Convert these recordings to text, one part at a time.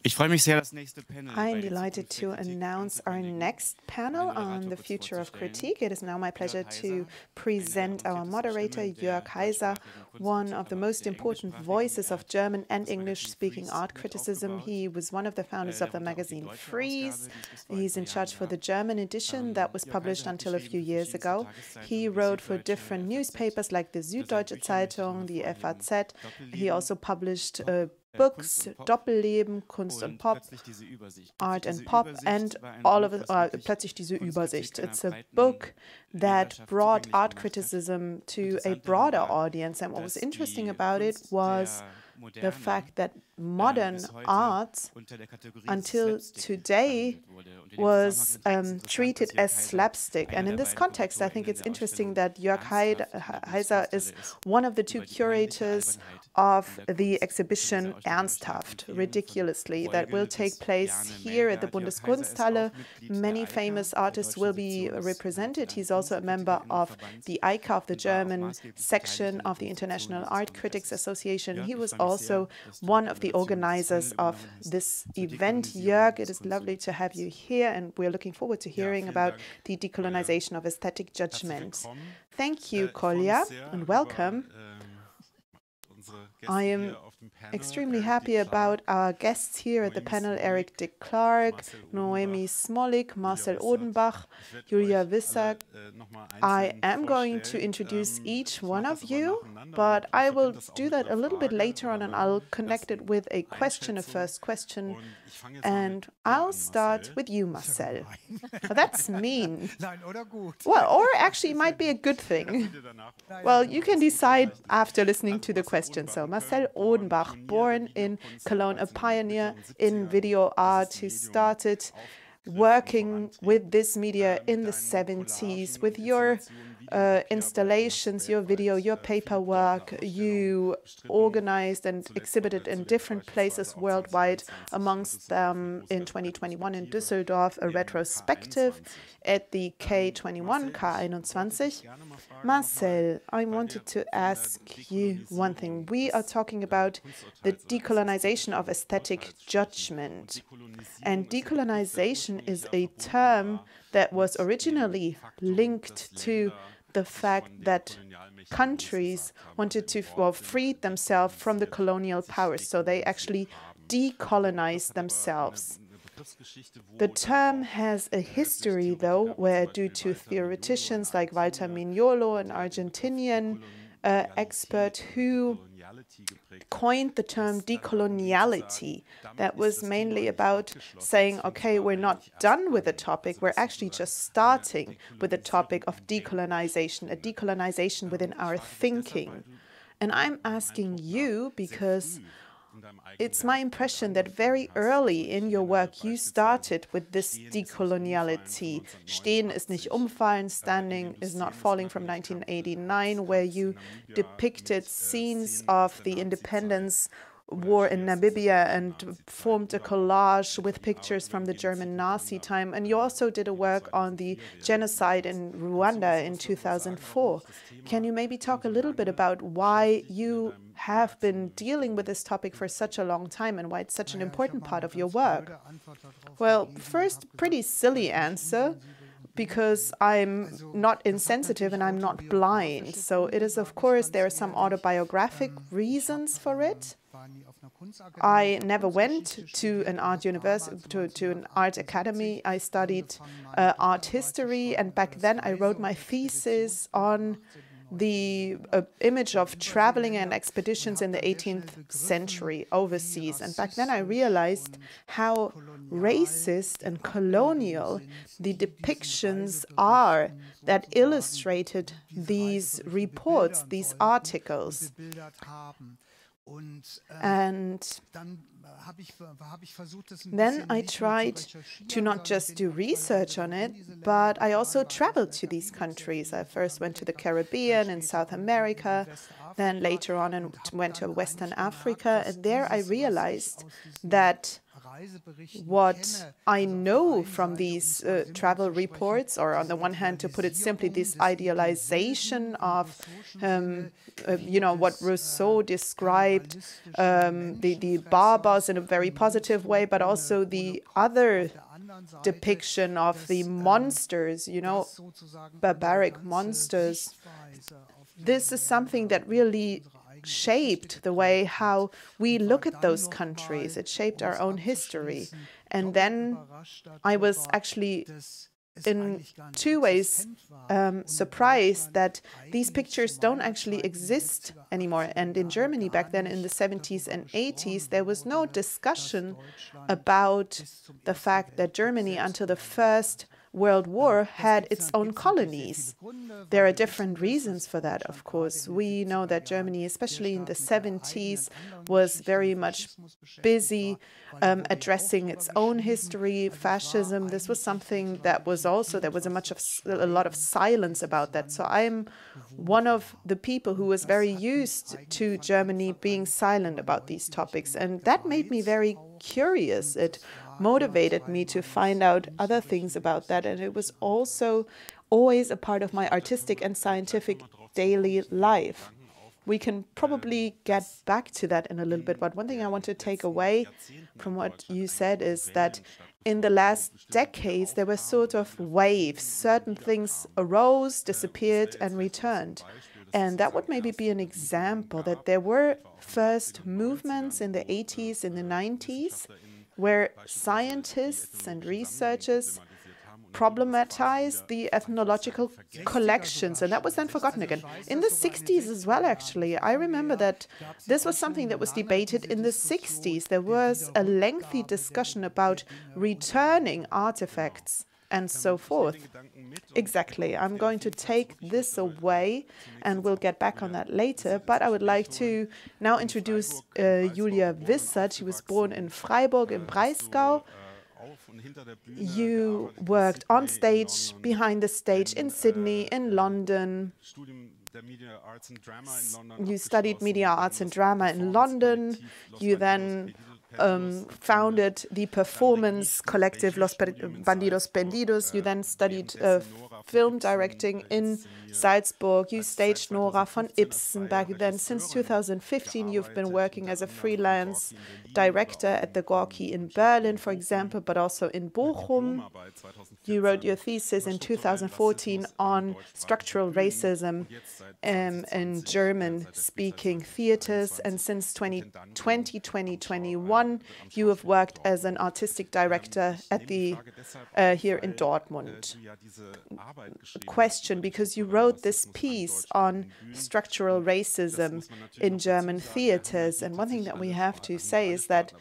I'm delighted to announce our next panel on the future of critique. It is now my pleasure to present our moderator, Jörg Heiser, one of the most important voices of German and English-speaking art criticism. He was one of the founders of the magazine Freeze. He's in charge for the German edition that was published until a few years ago. He wrote for different newspapers like the Süddeutsche Zeitung, the FAZ. He also published books, Doppelleben, Kunst und Pop, Art and Pop, and all of it, plötzlich diese Übersicht. It's a book that brought art criticism to a broader audience. And what was interesting about it was the fact that modern art, until today, was treated as slapstick. And in this context, I think it's interesting that Jörg Heiser is one of the two curators of the exhibition Ernsthaft, Ridiculously, that will take place here at the Bundeskunsthalle. Many famous artists will be represented. He's also a member of the AICA, of the German section of the International Art Critics Association. He was also one of the organizers of this event. Jörg, it is lovely to have you here, and we're looking forward to hearing about the decolonization of aesthetic judgment. Thank you, Kolja, and welcome. I am extremely happy about our guests here at the panel, Eric de Klerk, Noemi Smolik, Marcel Odenbach, Julia Wissert. I am going to introduce each one of you, but I will do that a little bit later on, and I'll connect it with a question, a first question. And I'll start with you, Marcel. Oh, that's mean. Well, or actually it might be a good thing. Well, you can decide after listening to the question. So Marcel Odenbach, born in Cologne, a pioneer in video art, who started working with this media in the 70s. With your installations, your video, your paperwork, you organized and exhibited in different places worldwide, amongst them in 2021 in Düsseldorf, a retrospective at the K21, K21. Marcel, I wanted to ask you one thing. We are talking about the decolonization of aesthetic judgment. And decolonization is a term that was originally linked to the fact that countries wanted to, well, freed themselves from the colonial powers. So they actually decolonized themselves. The term has a history, though, where due to theoreticians like Walter Mignolo, an Argentinian expert who coined the term decoloniality, that was mainly about saying, okay, we're not done with the topic, we're actually just starting with the topic of decolonization, a decolonization within our thinking. And I'm asking you because it's my impression that very early in your work you started with this decoloniality. Stehen ist nicht umfallen, standing is not falling from 1989, where you depicted scenes of the independence war in Namibia and formed a collage with pictures from the German Nazi time. And you also did a work on the genocide in Rwanda in 2004. Can you maybe talk a little bit about why you have been dealing with this topic for such a long time and why it's such an important part of your work? Well, first, pretty silly answer, because I'm not insensitive and I'm not blind. So it is, of course, there are some autobiographic reasons for it. I never went to an art university, to an art academy. I studied art history, and back then I wrote my thesis on the image of traveling and expeditions in the 18th century overseas. And back then I realized how racist and colonial the depictions are that illustrated these reports, these articles. And then I tried to not just do research on it, but I also traveled to these countries. I first went to the Caribbean and South America, then later on and went to Western Africa. And there I realized that what I know from these travel reports, or on the one hand, to put it simply, this idealization of, you know, what Rousseau described, the barbars in a very positive way, but also the other depiction of the monsters, you know, barbaric monsters. This is something that really shaped the way how we look at those countries. It shaped our own history. And then I was actually in two ways surprised that these pictures don't actually exist anymore. And in Germany back then in the 70s and 80s, there was no discussion about the fact that Germany, until the First World War, had its own colonies. There are different reasons for that, of course. We know that Germany, especially in the 70s, was very much busy addressing its own history, fascism. This was something that was also, there was a lot of silence about that. So I'm one of the people who was very used to Germany being silent about these topics. And that made me very curious. It motivated me to find out other things about that. And it was also always a part of my artistic and scientific daily life. We can probably get back to that in a little bit, but one thing I want to take away from what you said is that in the last decades, there were sort of waves. Certain things arose, disappeared, and returned. And that would maybe be an example that there were first movements in the 80s, in the 90s, where scientists and researchers problematized the ethnological collections, and that was then forgotten again. In the 60s as well, actually. I remember that this was something that was debated in the 60s. There was a lengthy discussion about returning artifacts and so forth. Exactly. I'm going to take this away, and we'll get back on that later. But I would like to now introduce Julia Wissert. She was born in Freiburg im Breisgau. You worked on stage, behind the stage, in Sydney, in London. You studied media arts and drama in London. You then founded the performance collective Los Bandidos Pendidos. You then studied film directing in Salzburg. You staged Nora von Ibsen back then. Since 2015, you've been working as a freelance director at the Gorki in Berlin, for example, but also in Bochum. You wrote your thesis in 2014 on structural racism in German-speaking theaters. And since 2021, you have worked as an artistic director at the here in Dortmund. Question, because you wrote this piece on structural racism in German theaters, and one thing that we have to say is that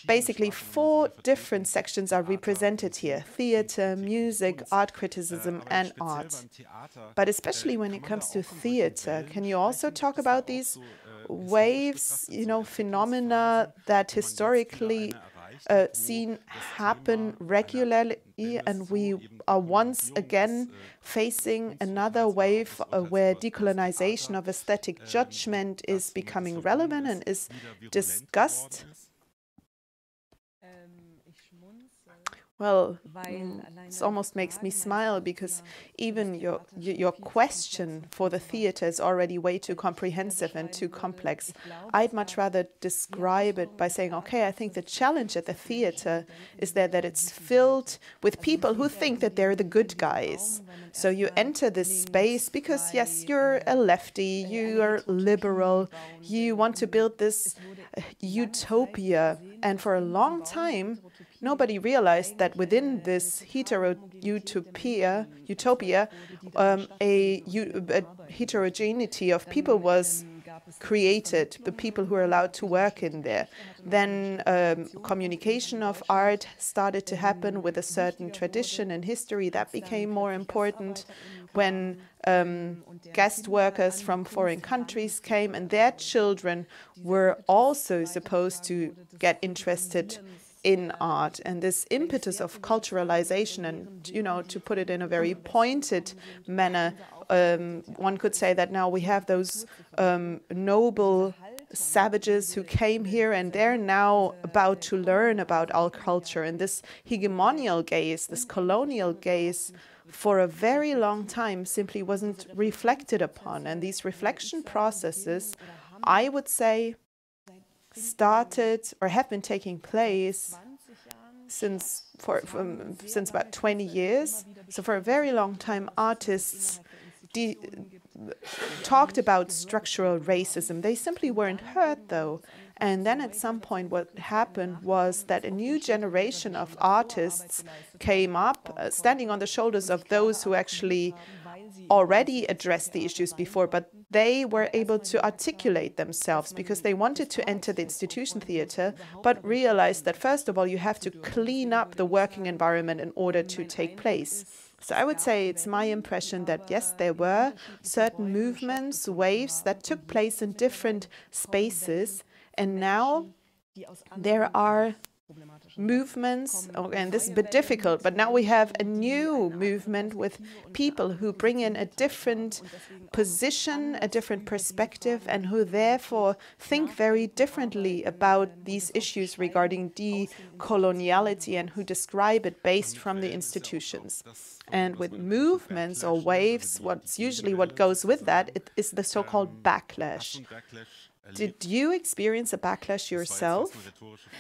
basically 4 different sections are represented here: theater, music, art criticism, and art. But especially when it comes to theater, can you also talk about these waves, you know, phenomena that historically seen happen regularly, and we are once again facing another wave where decolonization of aesthetic judgment is becoming relevant and is discussed? Well, this almost makes me smile, because even your question for the theater is already way too comprehensive and too complex. I'd much rather describe it by saying, okay, I think the challenge at the theater is that it's filled with people who think that they're the good guys. So you enter this space because, yes, you're a lefty, you are liberal, you want to build this utopia. And for a long time, nobody realized that within this utopia, a heterogeneity of people was created, the people who are allowed to work in there. Then communication of art started to happen with a certain tradition and history that became more important when guest workers from foreign countries came, and their children were also supposed to get interested in art. And this impetus of culturalization, and, you know, to put it in a very pointed manner, one could say that now we have those noble savages who came here, and they're now about to learn about our culture. And this hegemonial gaze, this colonial gaze, for a very long time simply wasn't reflected upon. And these reflection processes, I would say, started or have been taking place since about 20 years. So for a very long time, artists talked about structural racism. They simply weren't heard, though. And then at some point what happened was that a new generation of artists came up, standing on the shoulders of those who actually already addressed the issues before, but they were able to articulate themselves because they wanted to enter the institution theater, but realized that first of all, you have to clean up the working environment in order to take place. So I would say it's my impression that yes, there were certain movements, waves that took place in different spaces, and now there are movements, and this is a bit difficult, but now we have a new movement with people who bring in a different position, a different perspective, and who therefore think very differently about these issues regarding decoloniality and who describe it based from the institutions. And with movements or waves, what goes with that, it is the so-called backlash. Did you experience a backlash yourself?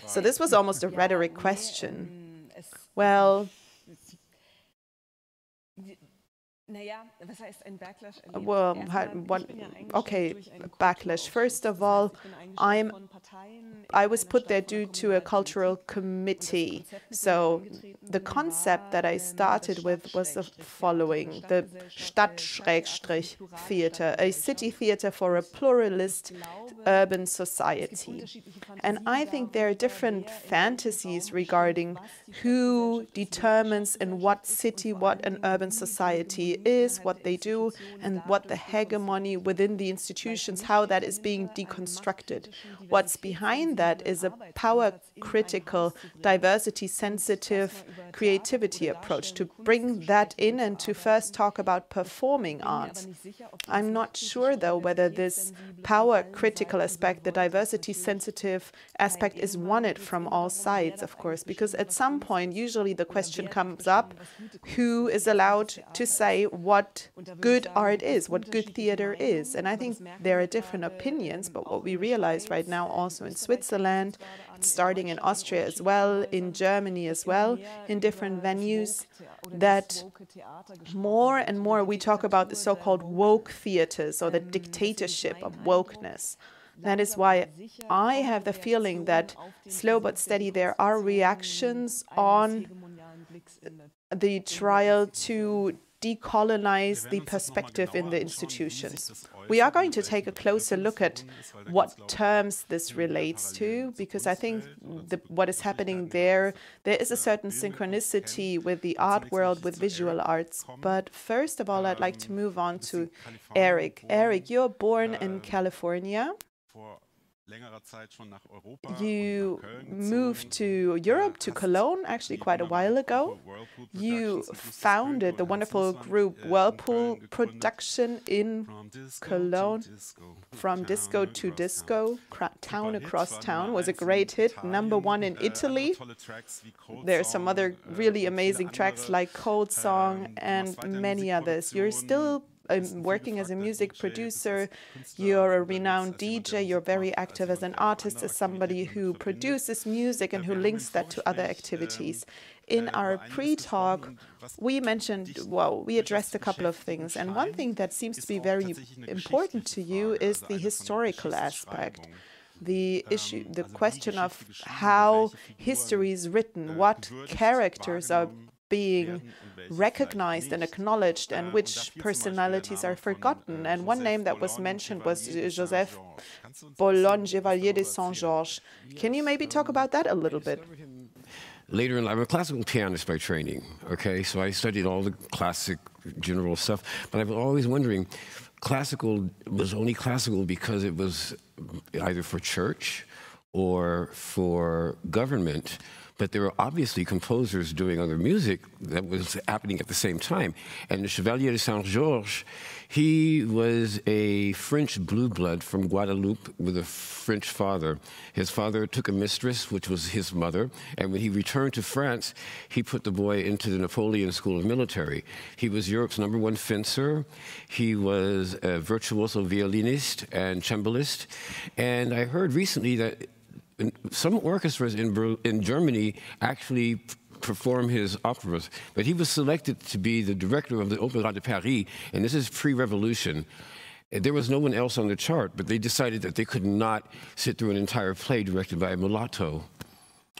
So this was almost a rhetoric question. Well, okay, backlash. First of all, I was put there due to a cultural committee. So the concept that I started with was the following: the Stadt-Theater, a city theater for a pluralist urban society. And I think there are different fantasies regarding who determines in what city what an urban society is, what they do, and what the hegemony within the institutions, how that is being deconstructed. What's behind that is a power-critical, diversity-sensitive creativity approach to bring that in and to first talk about performing arts. I'm not sure, though, whether this power-critical aspect, the diversity-sensitive aspect, is wanted from all sides, of course, because at some point, usually the question comes up, who is allowed to say what good art is, what good theater is? And I think there are different opinions, but what we realize right now also in Switzerland, it's starting in Austria as well, in Germany as well, in different venues, that more and more we talk about the so-called woke theaters or the dictatorship of wokeness. That is why I have the feeling that slow but steady there are reactions on the trial to decolonize the perspective in the institutions. We are going to take a closer look at what terms this relates to, because I think what is happening there is a certain synchronicity with the art world, with visual arts. But first of all, I'd like to move on to Eric. Eric, you're born in California. You moved to Europe, to Cologne, actually quite a while ago. You founded the wonderful group Whirlpool Production in Cologne. From Disco to Disco, Town Across Town was a great hit, #1 in Italy. There are some other really amazing tracks like Cold Song and many others. You're still working as a music producer, you're a renowned DJ, you're very active as an artist, as somebody who produces music and who links that to other activities. In our pre-talk, we mentioned, well, we addressed a couple of things, and one thing that seems to be very important to you is the historical aspect. The issue, the question of how history is written, what characters are being recognized and acknowledged, and which personalities are forgotten. And one name that was mentioned was Joseph Boulogne, Chevalier de Saint-Georges. Can you maybe talk about that a little bit? Later in life, I'm a classical pianist by training, okay? So I studied all the classic general stuff, but I was always wondering, classical was only classical because it was either for church or for government. But there were obviously composers doing other music that was happening at the same time. And the Chevalier de Saint-Georges, he was a French blue blood from Guadeloupe with a French father. His father took a mistress, which was his mother, and when he returned to France, he put the boy into the Napoleon School of Military. He was Europe's #1 fencer. He was a virtuoso violinist and cembalist. And I heard recently that some orchestras in Germany actually perform his operas, but he was selected to be the director of the Opéra de Paris, and this is pre-revolution. There was no one else on the chart, but they decided that they could not sit through an entire play directed by a mulatto.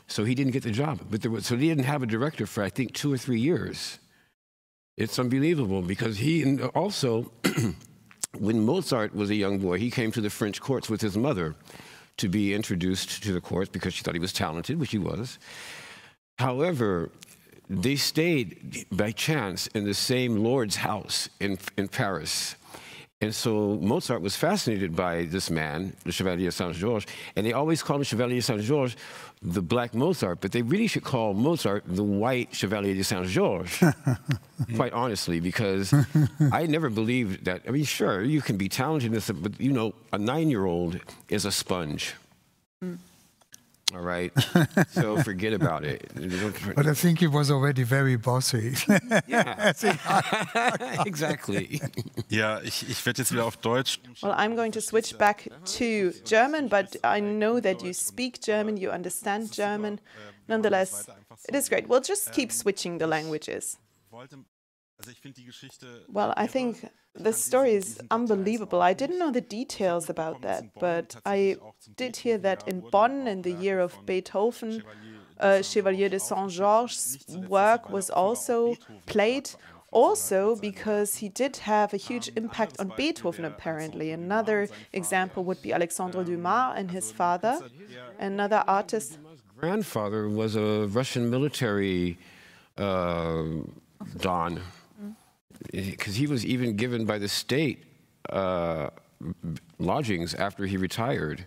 So he didn't get the job. So they didn't have a director for, I think, 2 or 3 years. It's unbelievable, because and also, when Mozart was a young boy, he came to the French courts with his mother to be introduced to the courts because she thought he was talented, which he was. However, they stayed by chance in the same lord's house in Paris. And so Mozart was fascinated by this man, the Chevalier Saint-Georges, and they always called the Chevalier Saint-Georges the Black Mozart, but they really should call Mozart the White Chevalier de Saint-Georges, quite honestly, because I never believed that. I mean, sure, you can be talented, but, you know, a 9-year-old is a sponge. All right, so forget about it. But I think he was already very bossy. Yeah, exactly. Ja, ich werde jetzt wieder auf Deutsch. Well, I'm going to switch back to German, but I know that you speak German, you understand German. Nonetheless, it is great. We'll just keep switching the languages. Well, I think the story is unbelievable. I didn't know the details about that, but I did hear that in Bonn, in the year of Beethoven, Chevalier de Saint-Georges' work was also played, also because he did have a huge impact on Beethoven, apparently. Another example would be Alexandre Dumas and his father, another artist. Dumas' grandfather was a Russian military don. Because he was even given by the state lodgings after he retired.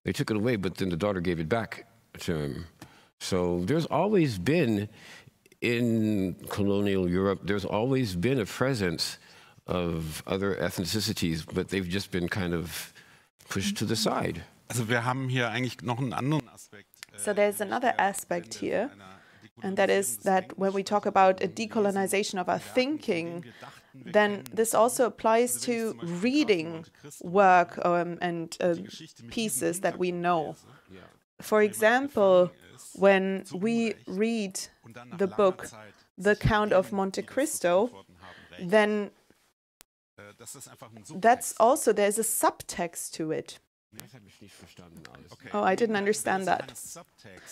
They took it away, but then the daughter gave it back to him. So there's always been, in colonial Europe, there's always been a presence of other ethnicities, but they've just been kind of pushed to the side. Also wir haben hier eigentlich noch einen anderen Aspekt. So there's another aspect here. And that is that when we talk about a decolonization of our thinking, then this also applies to reading work and pieces that we know. For example, when we read the book The Count of Monte Cristo, then that's also, there's a subtext to it. Oh, I didn't understand that.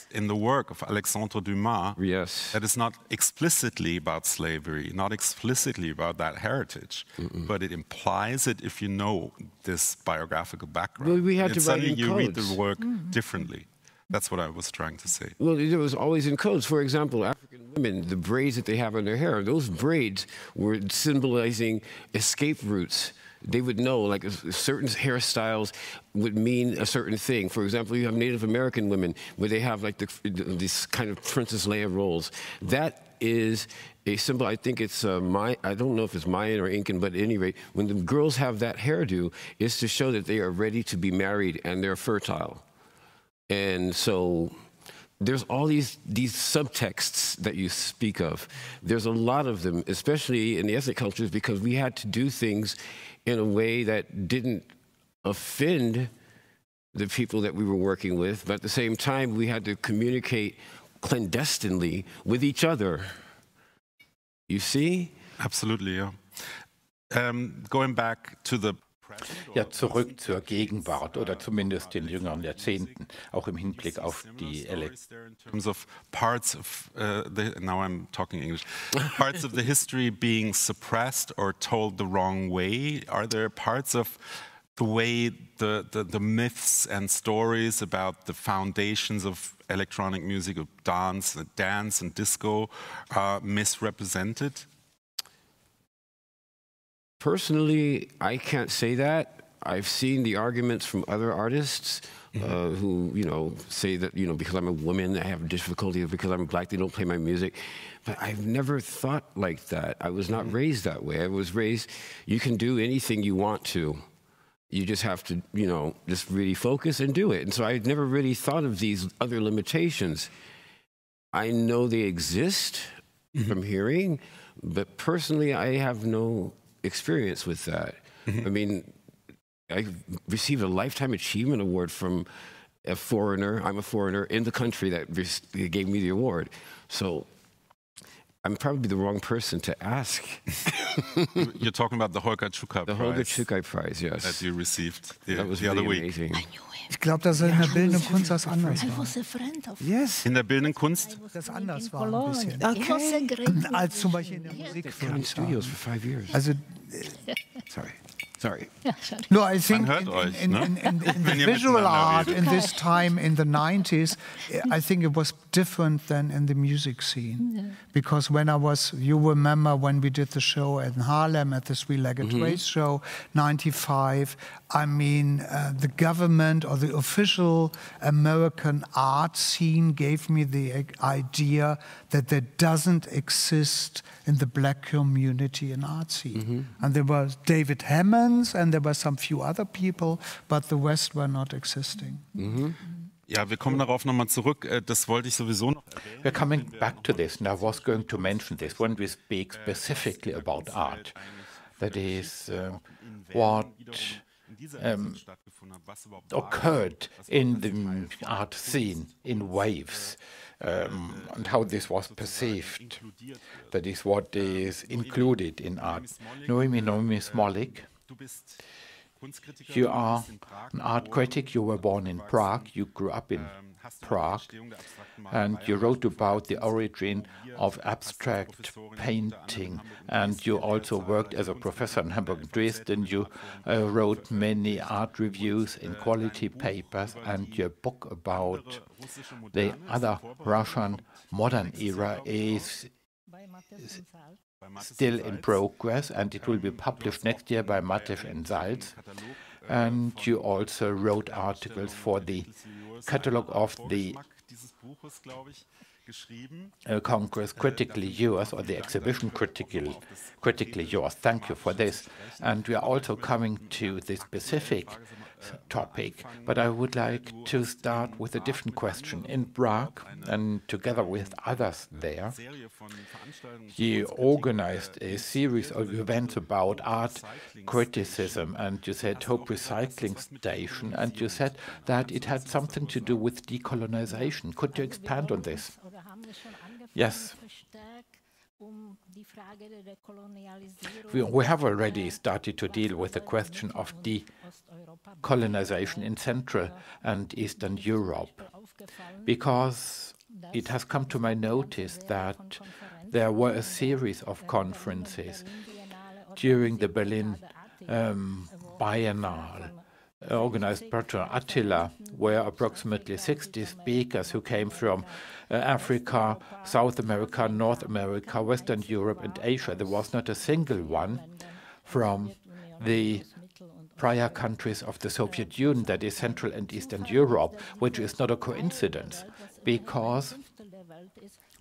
In the work of Alexandre Dumas, Yes. that is not explicitly about slavery, not explicitly about that heritage, but it implies it if you know this biographical background. Well, we had to write suddenly in you read codes. the work differently. That's what I was trying to say. Well, it was always in codes. For example, African women, the braids that they have in their hair, those braids were symbolizing escape routes. They would know, like, certain hairstyles would mean a certain thing. For example, you have Native American women where they have, like, this kind of Princess Leia rolls. That is a symbol. I think it's I don't know if it's Mayan or Incan, but at any rate, when the girls have that hairdo, it's to show that they are ready to be married and they're fertile. And so there's all these subtexts that you speak of. There's a lot of them, especially in the ethnic cultures, because we had to do things in a way that didn't offend the people that we were working with, but at the same time, we had to communicate clandestinely with each other. You see? Absolutely, yeah. Going back to the Ja, zurück zur Gegenwart oder zumindest den jüngeren Jahrzehnten, auch im Hinblick auf die in terms of parts of now I'm talking English, parts of the history being suppressed or told the wrong way. Are there parts of the way the myths and stories about the foundations of electronic music, of dance and disco, are misrepresented? Personally, I can't say that. I've seen the arguments from other artists, who, say that, because I'm a woman, I have difficulty, because I'm black, they don't play my music. But I've never thought like that. I was not raised that way. I was raised, you can do anything you want to. You just have to, just really focus and do it. And so I never really thought of these other limitations. I know they exist from hearing, but personally, I have no experience with that. I mean, I received a Lifetime Achievement Award from a foreigner. I'm a foreigner in the country that gave me the award. So I'm probably the wrong person to ask. You're talking about the Holger Czukay Prize. The Holger Czukay Prize, yes. That you received the really other week. Amazing. Ich glaube, dass in der bildenden Kunst das anders war. Yes. In der bildenden Kunst? Das anders war ein bisschen. Okay. Als zum Beispiel in der Musik. In studios for 5 years. Also, Sorry. no, I think Man hört euch, in the visual art in this time in the 90s, I think it was different than in the music scene. Because when you remember when we did the show in Harlem at the Three-Legged Race Show, 95, I mean, the government or the official American art scene gave me the idea that there doesn't exist in the black community an art scene. And there was David Hammonds and there were some few other people, but the rest were not existing. Ja, wir kommen darauf nochmal zurück. Das wollte ich sowieso noch erwähnen. We're coming back to this, and I was going to mention this when we speak specifically about art. That is what occurred in the art scene in waves. And how this was perceived. That is what is included in art. Noemi Smolik, you are an art critic. You were born in Prague. You grew up in Prague. And you wrote about the origin of abstract painting. And you also worked as a professor in Hamburg and Dresden. You wrote many art reviews in quality papers. And your book about the other Russian modern era is still in progress, and it will be published next year by Malevich and Salz. And you also wrote articles for the catalogue of the Congress Critically Yours, or the exhibition Critically Yours. Thank you for this. And we are also coming to the specific topic, but I would like to start with a different question. In Prague, and together with others there, you organized a series of events about art criticism, and you said Hope Recycling Station, and you said that it had something to do with decolonization. Could you expand on this? Yes. We have already started to deal with the question of decolonization in Central and Eastern Europe, because it has come to my notice that there were a series of conferences during the Berlin Biennale, organized by Attila, where approximately 60 speakers who came from Africa, South America, North America, Western Europe and Asia. There was not a single one from the prior countries of the Soviet Union, that is Central and Eastern Europe, which is not a coincidence, because,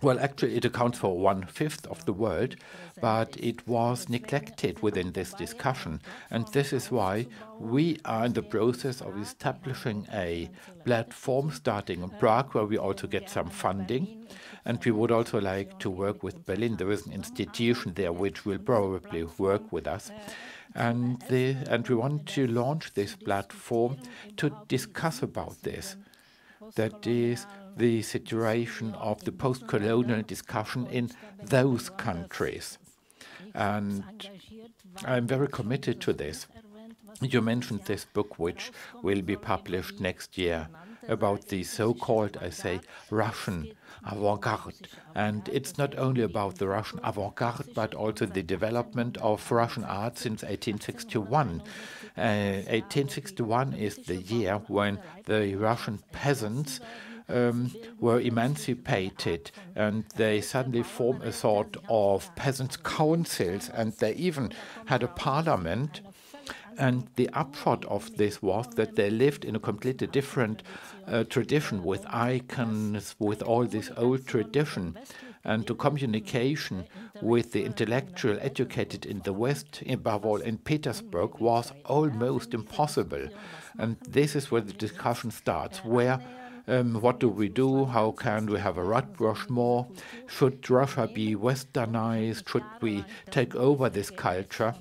well, actually it accounts for 1/5 of the world, but it was neglected within this discussion. And this is why we are in the process of establishing a platform starting in Prague, where we also get some funding. And we would also like to work with Berlin. There is an institution there which will probably work with us. And we want to launch this platform to discuss about this. That is the situation of the post-colonial discussion in those countries. And I'm very committed to this. You mentioned this book, which will be published next year, about the so-called, I say, Russian avant-garde. And it's not only about the Russian avant-garde, but also the development of Russian art since 1861. 1861 is the year when the Russian peasants were emancipated, and they suddenly formed a sort of peasants' councils, and they even had a parliament. And the upshot of this was that they lived in a completely different tradition with icons, with all this old tradition. And the communication with the intellectual educated in the West, above all in Petersburg, was almost impossible. And this is where the discussion starts, where what do we do? How can we have a rapprochement? Should Russia be westernized? Should we take over this culture?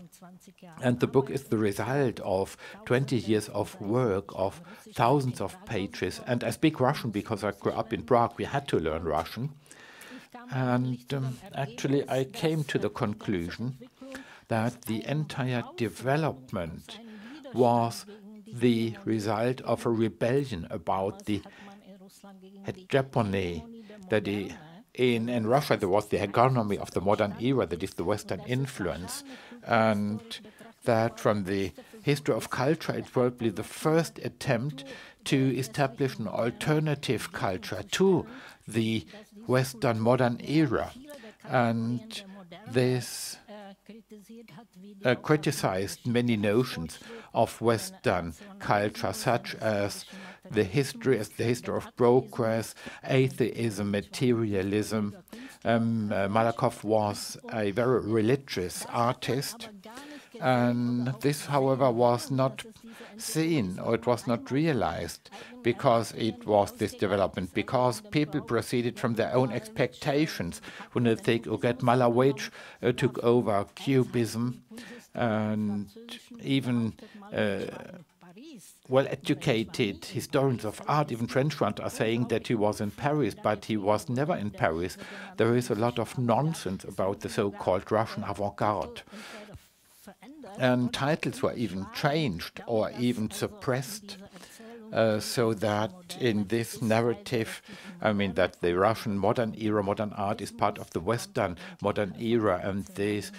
And the book is the result of 20 years of work, of thousands of pages. And I speak Russian because I grew up in Prague. We had to learn Russian. And actually, I came to the conclusion that the entire development was the result of a rebellion about the hegemony. That in Russia there was the hegemony of the modern era, that is the Western influence, and that from the history of culture it will be the first attempt to establish an alternative culture to the Western modern era. And this criticized many notions of Western culture, such as the history of progress, atheism, materialism. Malakoff was a very religious artist, and this, however, was not seen, or it was not realized, because it was this development, because people proceeded from their own expectations. When they think, Malevich took over Cubism, and even well-educated historians of art, even French ones, are saying that he was in Paris, but he was never in Paris. There is a lot of nonsense about the so-called Russian avant-garde. And titles were even changed or even suppressed, so that in this narrative, I mean, that the Russian modern era, modern art is part of the Western modern era, and this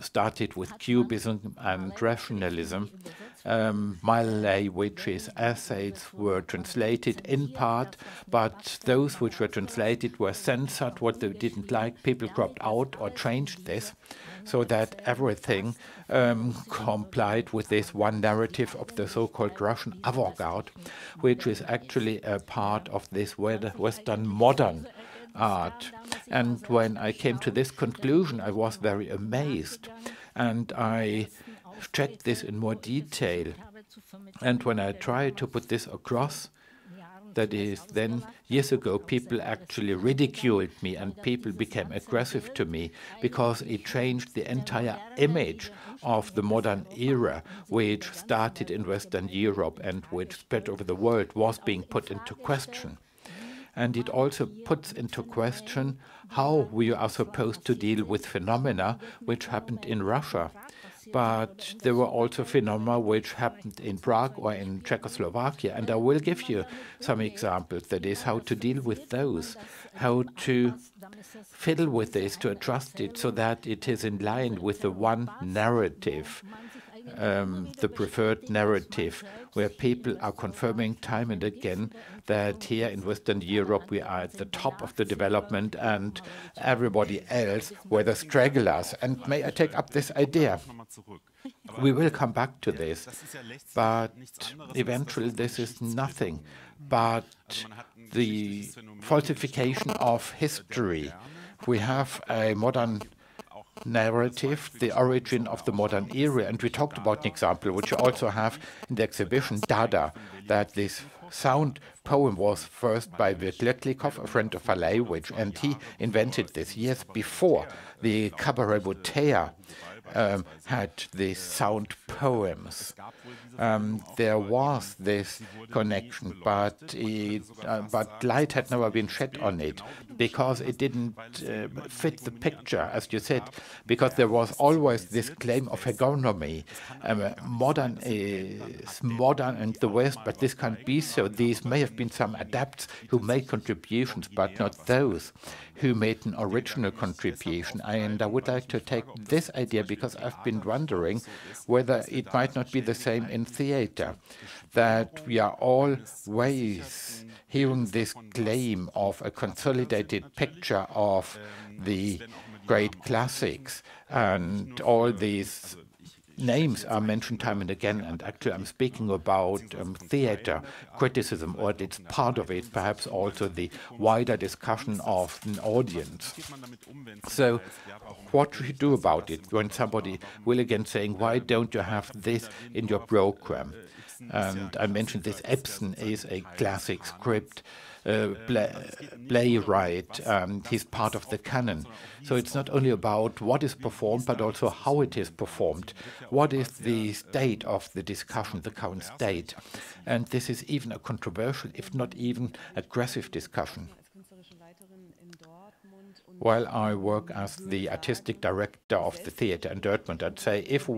started with Cubism and rationalism. Malevich's essays were translated in part, but those which were translated were censored. What they didn't like, people cropped out or changed this, so that everything complied with this one narrative of the so-called Russian avant-garde, which is actually a part of this Western modern art. And when I came to this conclusion, I was very amazed, and I checked this in more detail. And when I tried to put this across, that is, then years ago, people actually ridiculed me and people became aggressive to me because it changed the entire image of the modern era, which started in Western Europe and which spread over the world, was being put into question. And it also puts into question how we are supposed to deal with phenomena which happened in Russia. But there were also phenomena which happened in Prague or in Czechoslovakia, and I will give you some examples. That is, how to deal with those, how to fiddle with this, to adjust it so that it is in line with the one narrative, the preferred narrative, where people are confirming time and again that here in Western Europe we are at the top of the development and everybody else were the stragglers. And may I take up this idea? We will come back to this, but eventually this is nothing but the falsification of history. We have a modern narrative, the origin of the modern era, and we talked about an example which you also have in the exhibition, Dada, that this sound poem was first by Witletlikov, a friend of Malevich, and he invented this years before the Cabaret Bouteille had these sound poems. There was this connection, but light had never been shed on it because it didn't fit the picture, as you said, because there was always this claim of hegemony. Modern is modern and the West, but this can't be so. These may have been some adepts who made contributions, but not those who made an original contribution. And I would like to take this idea because I've been wondering whether it might not be the same in theater, that we are always hearing this claim of a consolidated picture of the great classics and all these names are mentioned time and again, and actually I'm speaking about theater criticism, or it's part of it, perhaps also the wider discussion of an audience. So what should you do about it when somebody will again saying, why don't you have this in your program? And I mentioned this, Ibsen is a classic script playwright, he's part of the canon. So it's not only about what is performed, but also how it is performed. What is the state of the discussion, the current state? And this is even a controversial, if not even aggressive discussion. While I work as the artistic director of the theater in Dortmund, I'd say if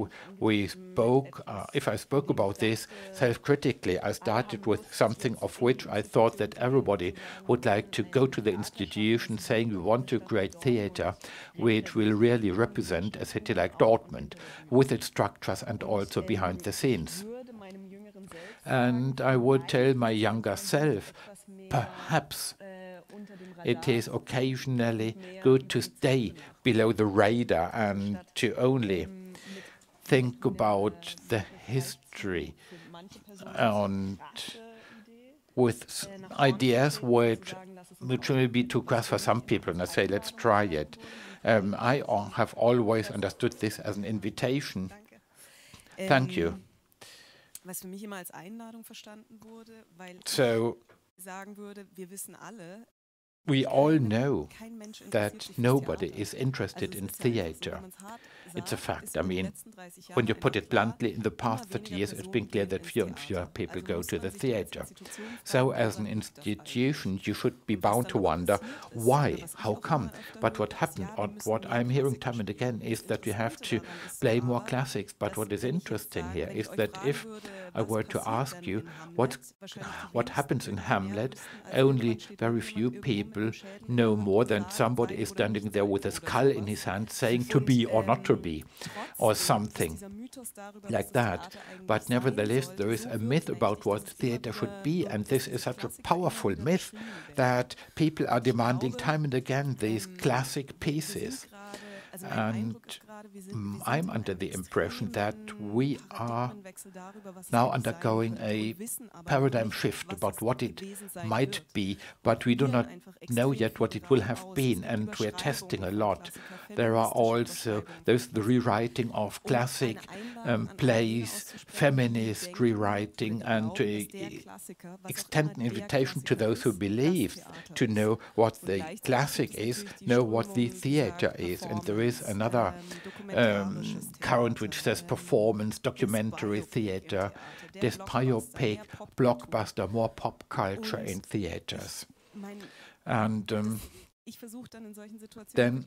I spoke about this self-critically, I started with something of which I thought that everybody would like to go to the institution saying we want to create theater which will really represent a city like Dortmund with its structures and also behind the scenes. And I would tell my younger self, perhaps it is occasionally good to stay below the radar and to only think about the history and with ideas which may be too crass for some people, and I say, let's try it. I have always understood this as an invitation. Thank you. So, we all know that nobody is interested in theater. It's a fact. I mean, when you put it bluntly, in the past 30 years, it's been clear that fewer and fewer people go to the theater. So as an institution, you should be bound to wonder, why? How come? But what happened, or what I'm hearing time and again, is that we have to play more classics. But what is interesting here is that if I were to ask you what happens in Hamlet, only very few people know more than somebody is standing there with a skull in his hand saying to be or not to be, or something like that. But nevertheless, there is a myth about what theater should be, and this is such a powerful myth that people are demanding time and again these classic pieces. And I'm under the impression that we are now undergoing a paradigm shift about what it might be, but we do not know yet what it will have been, and we're testing a lot. There's the rewriting of classic plays, feminist rewriting, and to extend an invitation to those who believe to know what the classic is, know what the theater is. And there is another current which says performance, documentary theater, this biopic, blockbuster, more pop culture in theaters. And then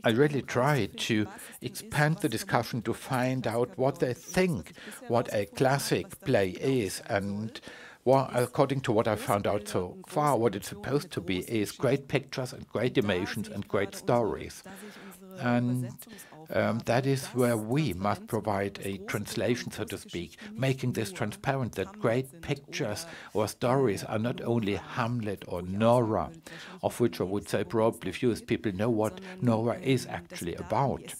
I really try to expand the discussion to find out what they think, what a classic play is, and according to what I found out so far, what it's supposed to be is great pictures and great emotions and great stories. And that is where we must provide a translation, so to speak, making this transparent, that great pictures or stories are not only Hamlet or Nora, of which I would say probably few people know what Nora is actually about.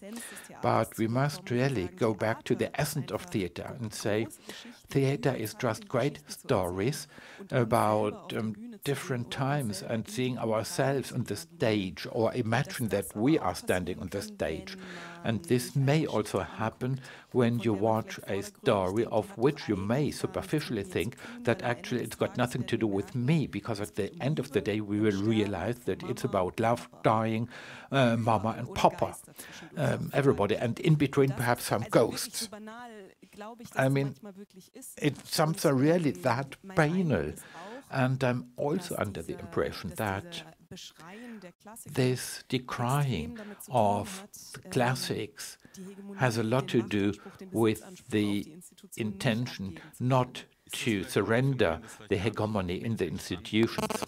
But we must really go back to the essence of theater and say theater is just great stories about different times and seeing ourselves on the stage, or imagine that we are standing on the stage. And this may also happen when you watch a story of which you may superficially think that actually it's got nothing to do with me, because at the end of the day we will realize that it's about love, dying, mama and papa, everybody, and in between perhaps some ghosts. I mean, it's something really that banal. And I'm also under the impression that this decrying of the classics has a lot to do with the intention not to surrender the hegemony in the institutions.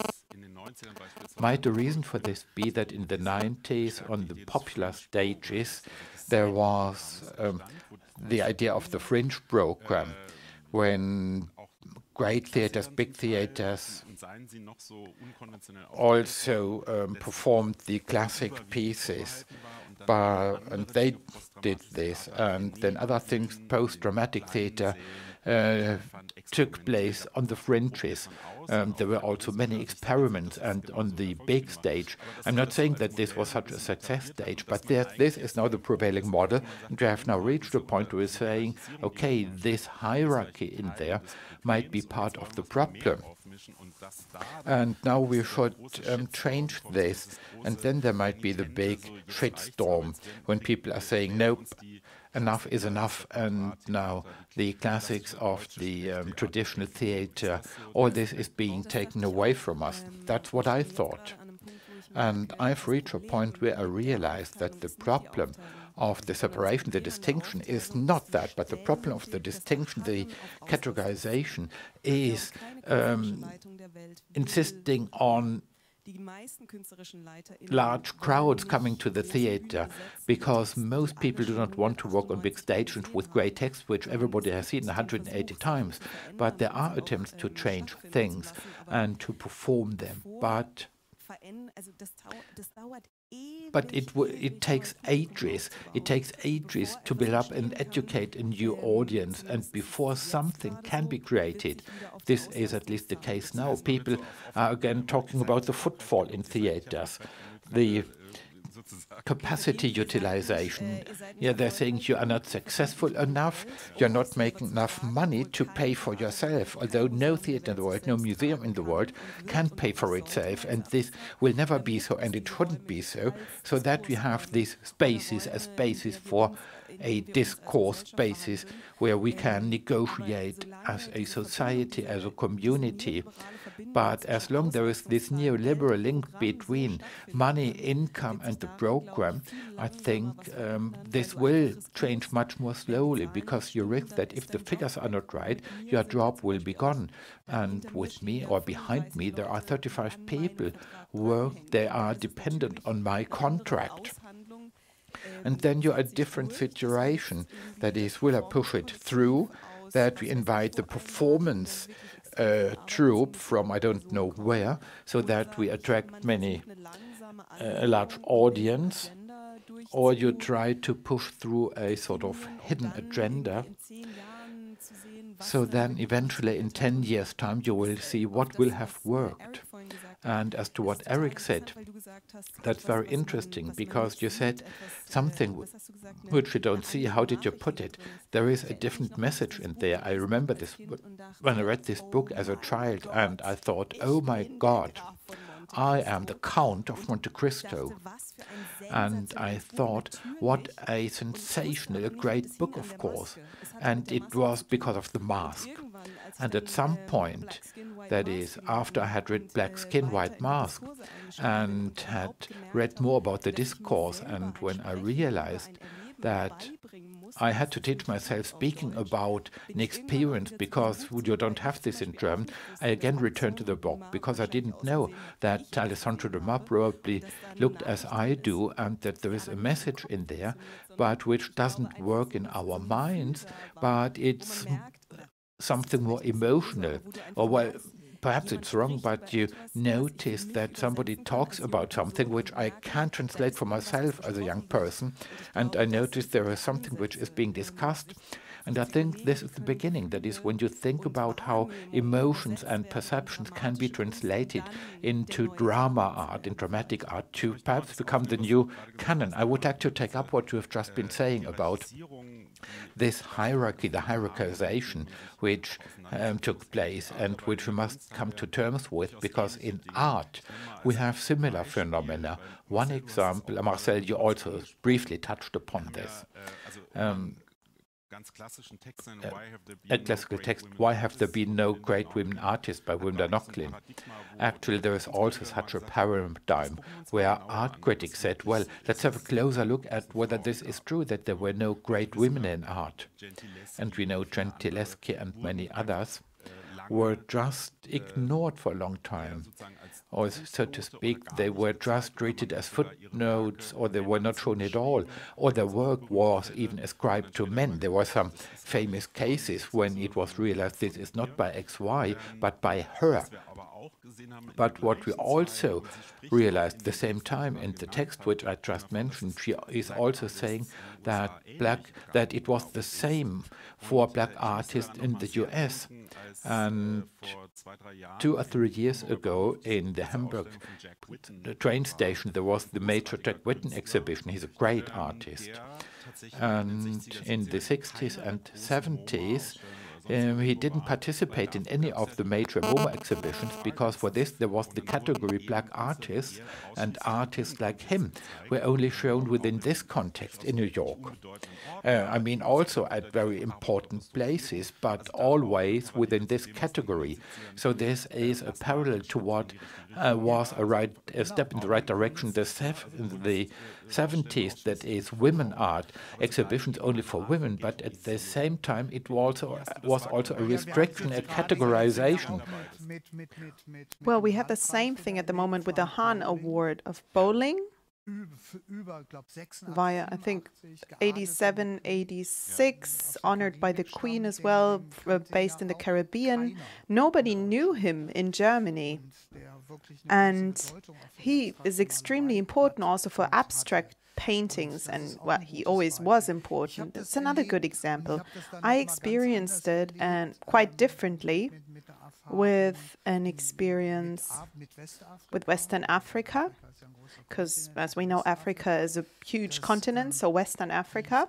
Might the reason for this be that in the 90s on the popular stages there was the idea of the fringe program, when great theaters, big theaters also performed the classic pieces, and they did this. And then other things, post-dramatic theater, took place on the fringes. There were also many experiments, and on the big stage. I'm not saying that this was such a success stage, but this is now the prevailing model, and we have now reached a point where we're saying, okay, this hierarchy in there might be part of the problem. And now we should change this, and then there might be the big shitstorm when people are saying, nope, enough is enough, and now the classics of the traditional theater, all this is being taken away from us. That's what I thought. And I've reached a point where I realized that the problem of the separation, the distinction, is not that, but the problem of the distinction, the categorization, is insisting on large crowds coming to the theater, because most people do not want to work on big stages with great text, which everybody has seen 180 times. But there are attempts to change things and to perform them. But it takes ages. It takes ages to build up and educate a new audience, and before something can be created, this is at least the case now. People are again talking about the footfall in theaters, the capacity utilization. Yeah, they're saying you are not successful enough, you're not making enough money to pay for yourself, although no theater in the world, no museum in the world can pay for itself, and this will never be so, and it shouldn't be so, so that we have these spaces as spaces for a discourse, spaces where we can negotiate as a society, as a community. But as long there is this neoliberal link between money, income and the program, I think this will change much more slowly, because you risk that if the figures are not right, your job will be gone. And with me or behind me, there are 35 people where they are dependent on my contract. And then you're a different situation. That is, will I push it through, that we invite the performance troupe from I don't know where, so that we attract a large audience, or you try to push through a sort of hidden agenda. So then eventually in 10 years' time you will see what will have worked. And as to what Eric said, that's very interesting, because you said something which you don't see. How did you put it? There is a different message in there. I remember this when I read this book as a child, and I thought, oh my God, I am the Count of Monte Cristo. And I thought, what a sensational, great book, of course. And it was because of the mask. And at some point, that is, after I had read Black Skin, White Mask, and had read more about the discourse, and when I realized that I had to teach myself speaking about an experience, because you don't have this in German, I again returned to the book, because I didn't know that Alessandro Dumas probably looked as I do, and that there is a message in there, but which doesn't work in our minds, but it's something more emotional. Or, well, perhaps it's wrong, but you notice that somebody talks about something which I can't translate for myself as a young person, and I notice there is something which is being discussed. And I think this is the beginning. That is, when you think about how emotions and perceptions can be translated into drama art, in dramatic art, to perhaps become the new canon. I would like to take up what you have just been saying about this hierarchy, the hierarchization, which took place and which we must come to terms with, because in art we have similar phenomena. One example, Marcel, you also briefly touched upon this. A classical text, Why Have There Been No Great Women Artists by Wunda Nochlin. Actually, there is also such a paradigm where art critics said, well, let's have a closer look at whether this is true, that there were no great women in art. And we know Gentileschi and many others were just ignored for a long time. Or, so to speak, they were just treated as footnotes, or they were not shown at all, or their work was even ascribed to men. There were some famous cases when it was realized this is not by XY, but by her. But what we also realized at the same time in the text which I just mentioned, she is also saying that it was the same for black artists in the US. And 2 or 3 years ago in the Hamburg train station there was the major Jack Whitten exhibition. He's a great artist. And in the 60s and 70s he didn't participate in any of the major MoMA exhibitions because for this there was the category black artists, and artists like him were only shown within this context in New York. I mean also at very important places, but always within this category. So this is a parallel to what was a step in the right direction in the 70s, that is women art, exhibitions only for women, but at the same time it was also a restriction, a categorization. Well, we have the same thing at the moment with the Hahn Award of bowling. Via, I think, 87, 86, honored by the Queen as well, based in the Caribbean. Nobody knew him in Germany. And he is extremely important also for abstract paintings, and well, he always was important. That's another good example. I experienced it and quite differently with an experience with Western Africa, because as we know, Africa is a huge continent, so Western Africa.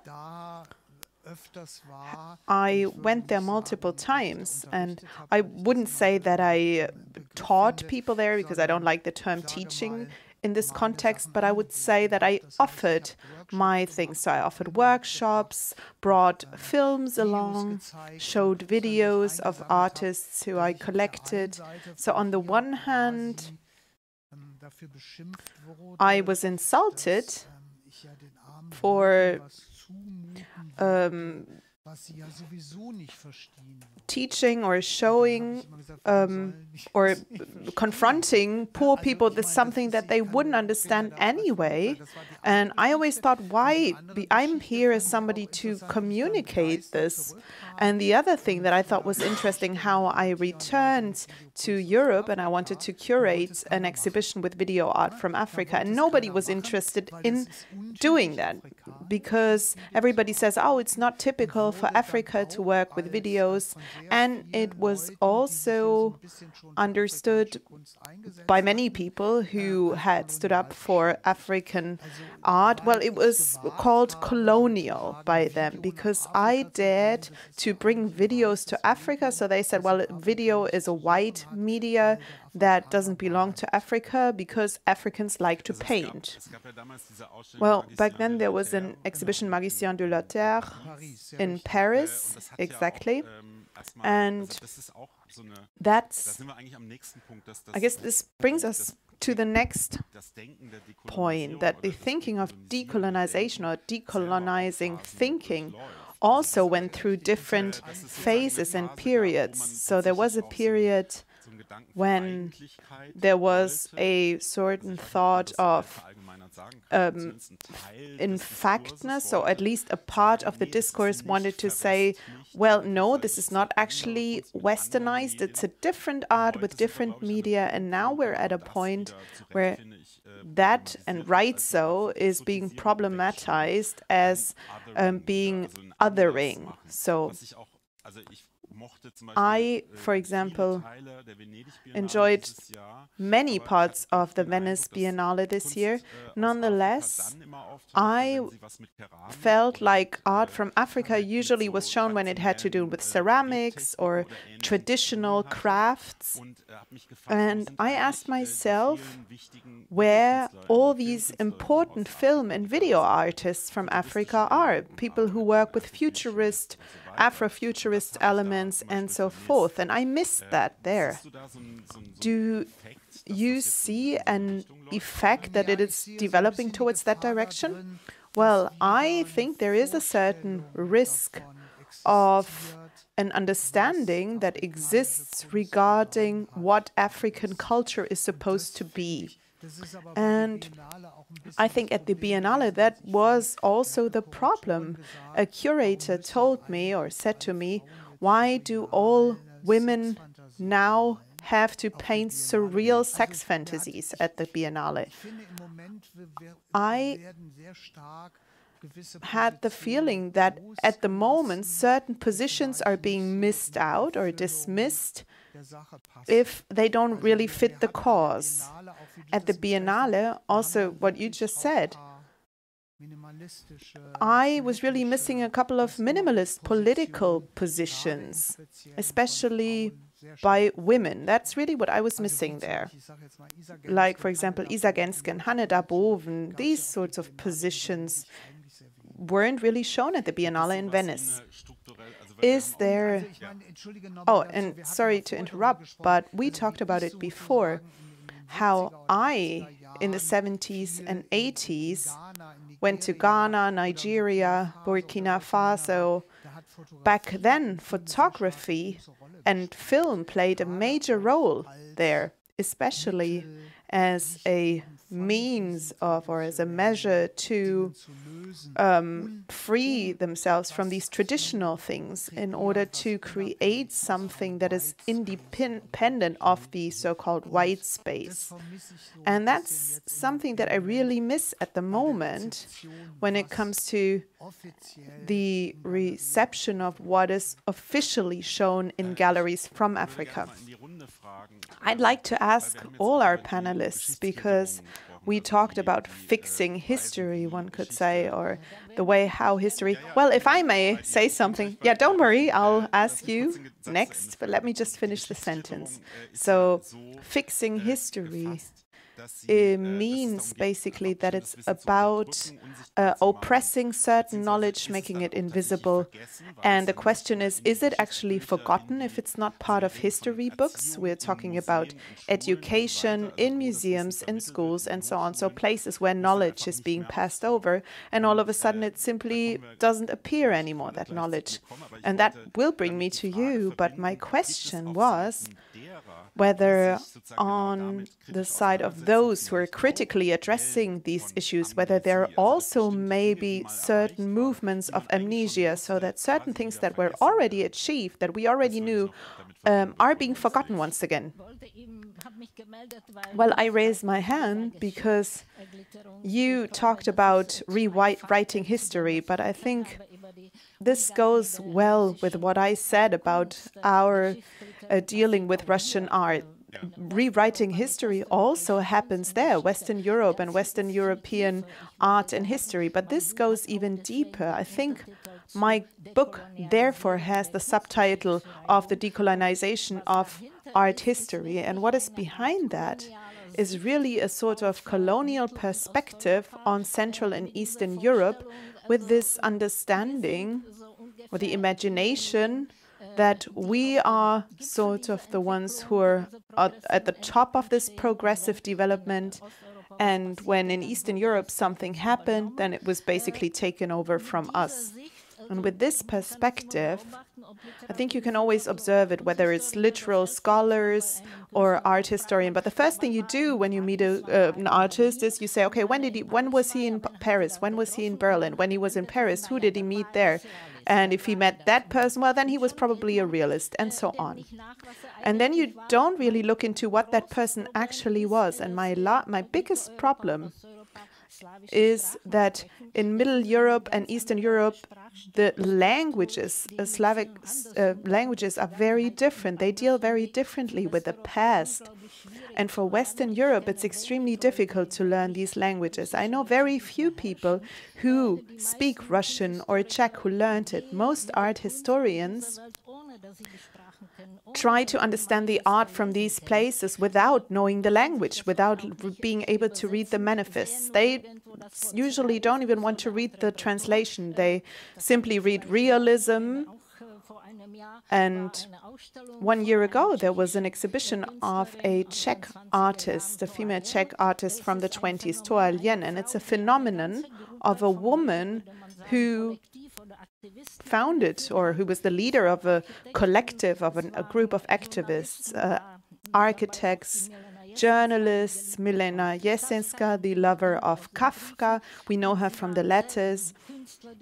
I went there multiple times, and I wouldn't say that I taught people there because I don't like the term teaching in this context, but I would say that I offered my things. So I offered workshops, brought films along, showed videos of artists who I collected. So on the one hand, I was insulted for teaching or showing or confronting poor people with something that they wouldn't understand anyway. And I always thought, why? I'm here as somebody to communicate this. And the other thing that I thought was interesting, how I returned to Europe and I wanted to curate an exhibition with video art from Africa. And nobody was interested in doing that because everybody says, oh, it's not typical for Africa to work with videos. And it was also understood by many people who had stood up for African art. Well, it was called colonial by them because I dared to bring videos to Africa. So they said, well, video is a white media that doesn't belong to Africa because Africans like to paint. Well, back then there was an exhibition, Magicien de la Terre, in Paris, exactly. And that's, I guess this brings us to the next point, that the thinking of decolonization or decolonizing thinking also went through different phases and periods. So there was a period when there was a certain thought of in factness, or at least a part of the discourse wanted to say, well, no, this is not actually westernized, it's a different art with different media, and now we're at a point where that, and right so, is being problematized as being othering. So I, for example, enjoyed many parts of the Venice Biennale this year. Nonetheless, I felt like art from Africa usually was shown when it had to do with ceramics or traditional crafts. And I asked myself where all these important film and video artists from Africa are, people who work with futurist, Afrofuturist elements and so forth. And I missed that there. Do you see an effect that it is developing towards that direction? Well, I think there is a certain risk of an understanding that exists regarding what African culture is supposed to be. And I think at the Biennale that was also the problem. A curator told me or said to me, why do all women now have to paint surreal sex fantasies at the Biennale. I had the feeling that at the moment certain positions are being missed out or dismissed if they don't really fit the cause. At the Biennale, also what you just said, I was really missing a couple of minimalist political positions, especially by women. That's really what I was missing there. Like, for example, Isa Gensken, Hanne Darboven, these sorts of positions weren't really shown at the Biennale in Venice. Is there... Oh, and sorry to interrupt, but we talked about it before, how I, in the 70s and 80s, went to Ghana, Nigeria, Burkina Faso. Back then, photography and film played a major role there, especially as a means of, or as a measure to free themselves from these traditional things in order to create something that is independent of the so-called white space. And that's something that I really miss at the moment when it comes to the reception of what is officially shown in galleries from Africa. I'd like to ask all our panelists, because we talked about fixing history, one could say, or the way how history... Well, if I may say something, yeah, don't worry, I'll ask you next, but let me just finish the sentence. So, fixing history, it means basically that it's about oppressing certain knowledge, making it invisible. And the question is it actually forgotten if it's not part of history books? We're talking about education in museums, in schools, and so on. So places where knowledge is being passed over, and all of a sudden it simply doesn't appear anymore, that knowledge. And that will bring me to you, but my question was whether on the side of those who are critically addressing these issues, whether there are also maybe certain movements of amnesia, so that certain things that were already achieved, that we already knew, are being forgotten once again. Well, I raised my hand because you talked about rewriting history, but I think this goes well with what I said about our dealing with Russian art. Rewriting history also happens there, Western Europe and Western European art and history, but this goes even deeper. I think my book therefore has the subtitle of the decolonization of art history, and what is behind that is really a sort of colonial perspective on Central and Eastern Europe, with this understanding or the imagination that we are sort of the ones who are at the top of this progressive development, and when in Eastern Europe something happened, then it was basically taken over from us. And with this perspective, I think you can always observe it, whether it's literal scholars or art historian. But the first thing you do when you meet an artist is you say, okay, when was he in Paris? When was he in Berlin? When he was in Paris, who did he meet there? And if he met that person, well, then he was probably a realist, and so on. And then you don't really look into what that person actually was. And my biggest problem is that in Middle Europe and Eastern Europe, the languages, Slavic languages, are very different. They deal very differently with the past. And for Western Europe, it's extremely difficult to learn these languages. I know very few people who speak Russian or Czech who learned it. Most art historians try to understand the art from these places without knowing the language, without being able to read the manifests. They usually don't even want to read the translation. They simply read realism. And 1 year ago, there was an exhibition of a Czech artist, a female Czech artist from the 20s, Toa Lien, and it's a phenomenon of a woman who founded, or who was the leader of a collective, of a group of activists, architects, journalists, Milena Jesenska, the lover of Kafka. We know her from the letters.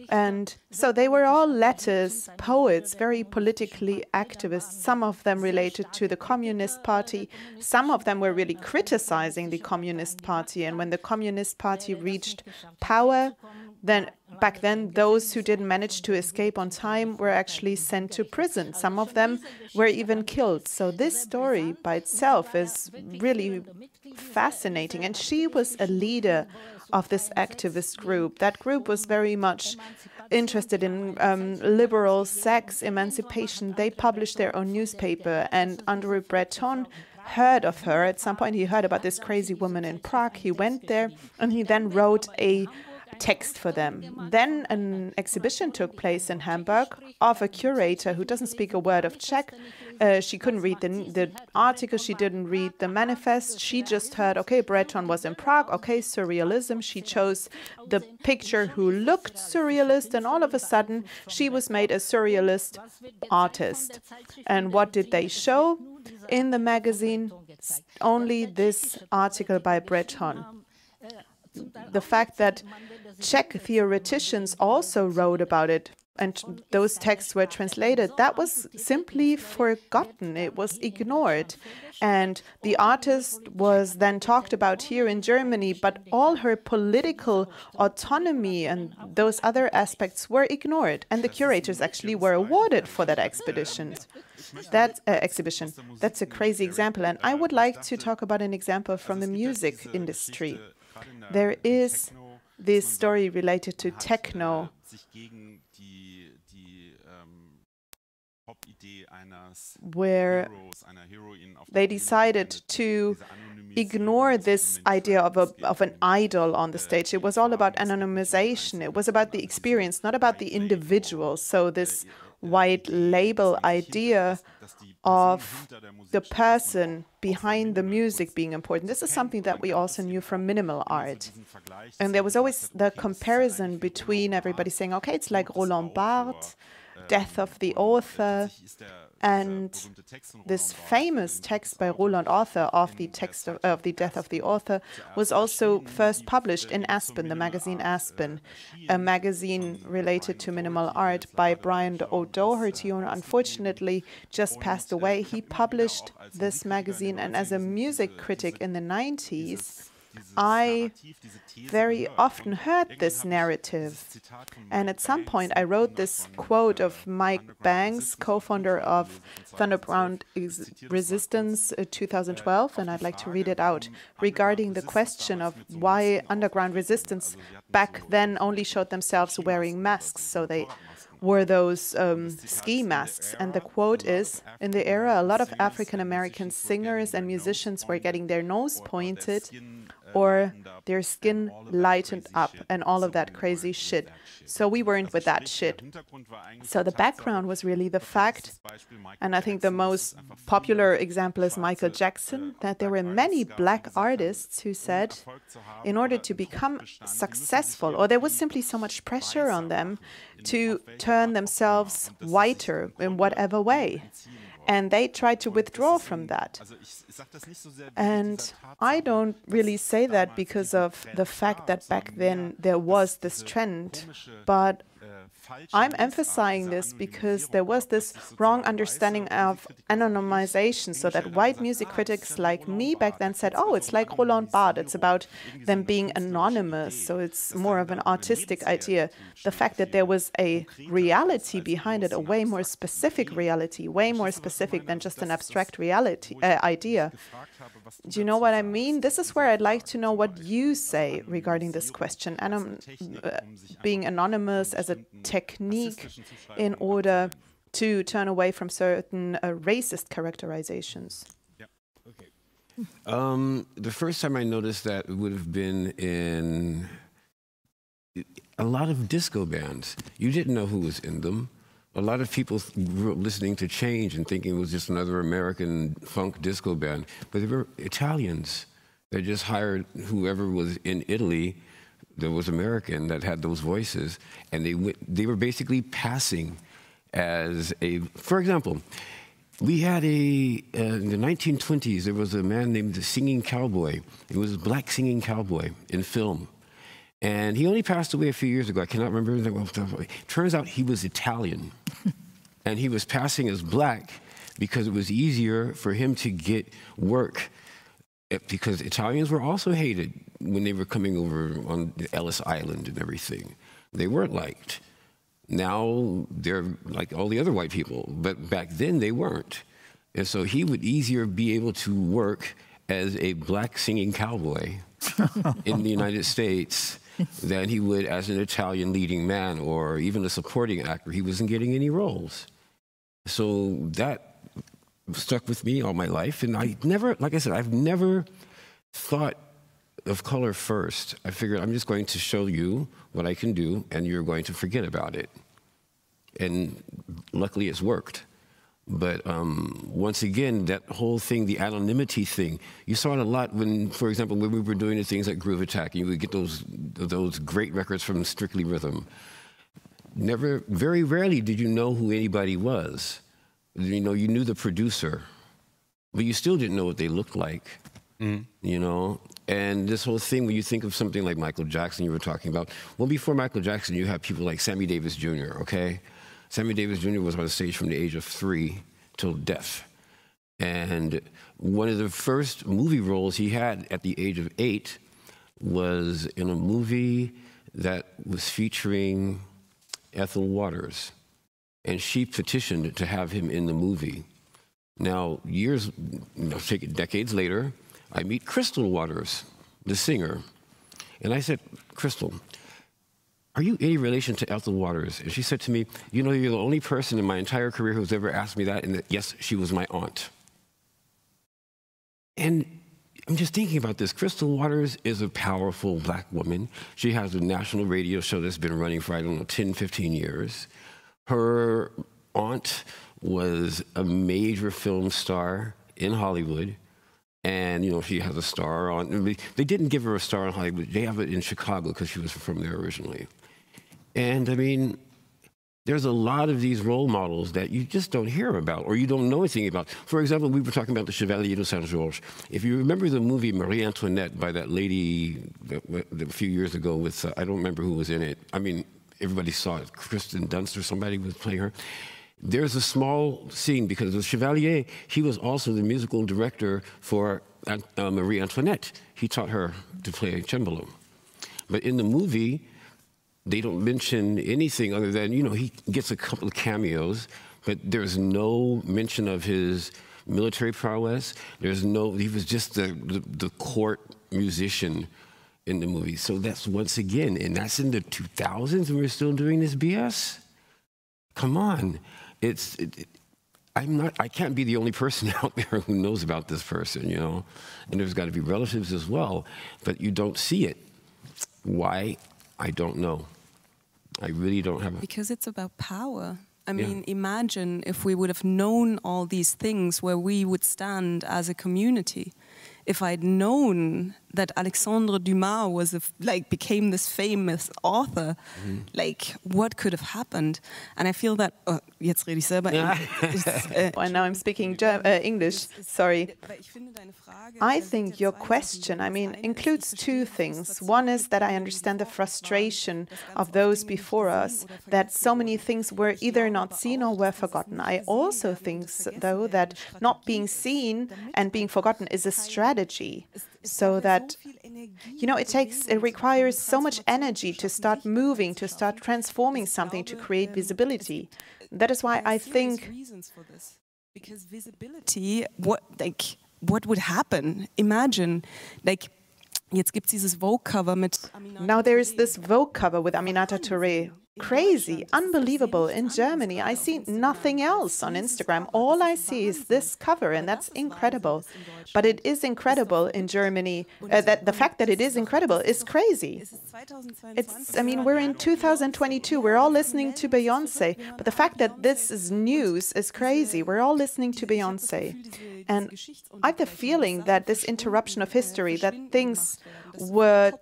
And so they were all letters, poets, very politically activist. Some of them related to the Communist Party. Some of them were really criticizing the Communist Party. And when the Communist Party reached power, then back then, those who didn't manage to escape on time were actually sent to prison. Some of them were even killed. So this story by itself is really fascinating. And she was a leader of this activist group. That group was very much interested in liberal sex emancipation. They published their own newspaper, and André Breton heard of her. At some point, he heard about this crazy woman in Prague. He went there, and he then wrote a text for them. Then an exhibition took place in Hamburg of a curator who doesn't speak a word of Czech. She couldn't read the article. She didn't read the manifest. She just heard, okay, Breton was in Prague. Okay, surrealism. She chose the picture who looked surrealist, and all of a sudden she was made a surrealist artist. And what did they show in the magazine? Only this article by Breton. The fact that Czech theoreticians also wrote about it, and those texts were translated, that was simply forgotten. It was ignored. And the artist was then talked about here in Germany, but all her political autonomy and those other aspects were ignored. And the curators actually were awarded for that exhibition. That's a crazy example. And I would like to talk about an example from the music industry. There is this story related to techno, where they decided to ignore this idea of an idol on the stage. It was all about anonymization. It was about the experience, not about the individual. So this white label idea of the person behind the music being important. This is something that we also knew from minimal art. And there was always the comparison between everybody saying, okay, it's like Roland Barthes, Death of the Author, and this famous text by Roland Author of the text of the Death of the Author was also first published in Aspen, the magazine Aspen, a magazine related to minimal art by Brian O'Doherty, who unfortunately just passed away. He published this magazine, and as a music critic in the 90s, I very often heard this narrative. And at some point, I wrote this quote of Mike Banks, co-founder of Thunderground Resistance 2012, and I'd like to read it out, regarding the question of why underground resistance back then only showed themselves wearing masks. So they wore those ski masks. And the quote is, in the era, a lot of African-American singers and musicians were getting their nose pointed or their skin lightened up and all of that crazy shit. So we weren't with that shit. So the background was really the fact, and I think the most popular example is Michael Jackson, that there were many black artists who said, in order to become successful, or there was simply so much pressure on them to turn themselves whiter in whatever way. And they tried to withdraw from that. And I don't really say that because of the fact that back then there was this trend, but I'm emphasizing this because there was this wrong understanding of anonymization, so that white music critics like me back then said, oh, it's like Roland Barthes, it's about them being anonymous, so it's more of an artistic idea. The fact that there was a reality behind it, a way more specific reality, way more specific than just an abstract reality idea. Do you know what I mean? This is where I'd like to know what you say regarding this question. Being anonymous as a technique in order to turn away from certain racist characterizations. The first time I noticed that would have been in a lot of disco bands. You didn't know who was in them. A lot of people grew up listening to Change and thinking it was just another American funk disco band, but they were Italians. They just hired whoever was in Italy that was American that had those voices, and they were basically passing as a, for example, we had in the 1920s, there was a man named the Singing Cowboy. He was a black singing cowboy in film. And he only passed away a few years ago. I cannot remember. Turns out he was Italian. And he was passing as black because it was easier for him to get work, because Italians were also hated when they were coming over on Ellis Island and everything. They weren't liked. Now they're like all the other white people, but back then they weren't. And so he would easier be able to work as a black singing cowboy in the United States than he would as an Italian leading man or even a supporting actor. He wasn't getting any roles. So that stuck with me all my life. And I never, like I said, I've never thought of color first. I figured I'm just going to show you what I can do, and you're going to forget about it. And luckily it's worked. But once again, that whole thing, the anonymity thing, you saw it a lot when, for example, when we were doing the things like Groove Attack, and you would get those great records from Strictly Rhythm. Very rarely did you know who anybody was. You know, you knew the producer, but you still didn't know what they looked like, you know? And this whole thing, when you think of something like Michael Jackson you were talking about, well, before Michael Jackson, you have people like Sammy Davis Jr., okay? Sammy Davis Jr. was on stage from the age of 3 till death. And one of the first movie roles he had at the age of 8 was in a movie that was featuring Ethel Waters. And she petitioned to have him in the movie. Now, take it decades later, I meet Crystal Waters, the singer. And I said, Crystal, are you any relation to Ethel Waters? And she said to me, you know, you're the only person in my entire career who's ever asked me that, and that, yes, she was my aunt. And I'm just thinking about this. Crystal Waters is a powerful black woman. She has a national radio show that's been running for, I don't know, 10, 15 years. Her aunt was a major film star in Hollywood. And, you know, she has a star on, they didn't give her a star in Hollywood. They have it in Chicago because she was from there originally. And, I mean, there's a lot of these role models that you just don't hear about or you don't know anything about. For example, we were talking about the Chevalier de Saint-Georges. If you remember the movie Marie Antoinette by that lady a few years ago with, I don't remember who was in it. I mean, everybody saw it. Kristen Dunst or somebody was playing her. There's a small scene because the Chevalier, he was also the musical director for Marie Antoinette. He taught her to play cembalo. But in the movie, they don't mention anything other than, you know, he gets a couple of cameos, but there's no mention of his military prowess. He was just the court musician in the movie. So that's once again, and that's in the 2000s and we're still doing this BS? Come on. I can't be the only person out there who knows about this person, you know? And there's got to be relatives as well, but you don't see it. Why? I don't know. I really don't have Because it's about power. I mean, imagine if we would have known all these things, where we would stand as a community. If I'd known that Alexandre Dumas became this famous author, like, what could have happened? And I feel that, jetzt rede ich selber and now I'm speaking English, sorry. I think your question, includes two things. One is that I understand the frustration of those before us, that so many things were either not seen or were forgotten. I also think, though, that not being seen and being forgotten is a strategy. So that, you know, it requires so much energy to start moving, to start transforming something, to create visibility. That is why I think, because visibility, what would happen? Imagine, jetzt gibt's dieses Vogue cover mit Aminata. Now there is this Vogue cover with Aminata Touré. Crazy, unbelievable. In Germany, I see nothing else on Instagram. All I see is this cover, and that's incredible. But it is incredible in Germany. The fact that it is incredible is crazy. We're in 2022. We're all listening to Beyoncé. But the fact that this is news is crazy. We're all listening to Beyoncé. And I have the feeling that this interruption of history, that things were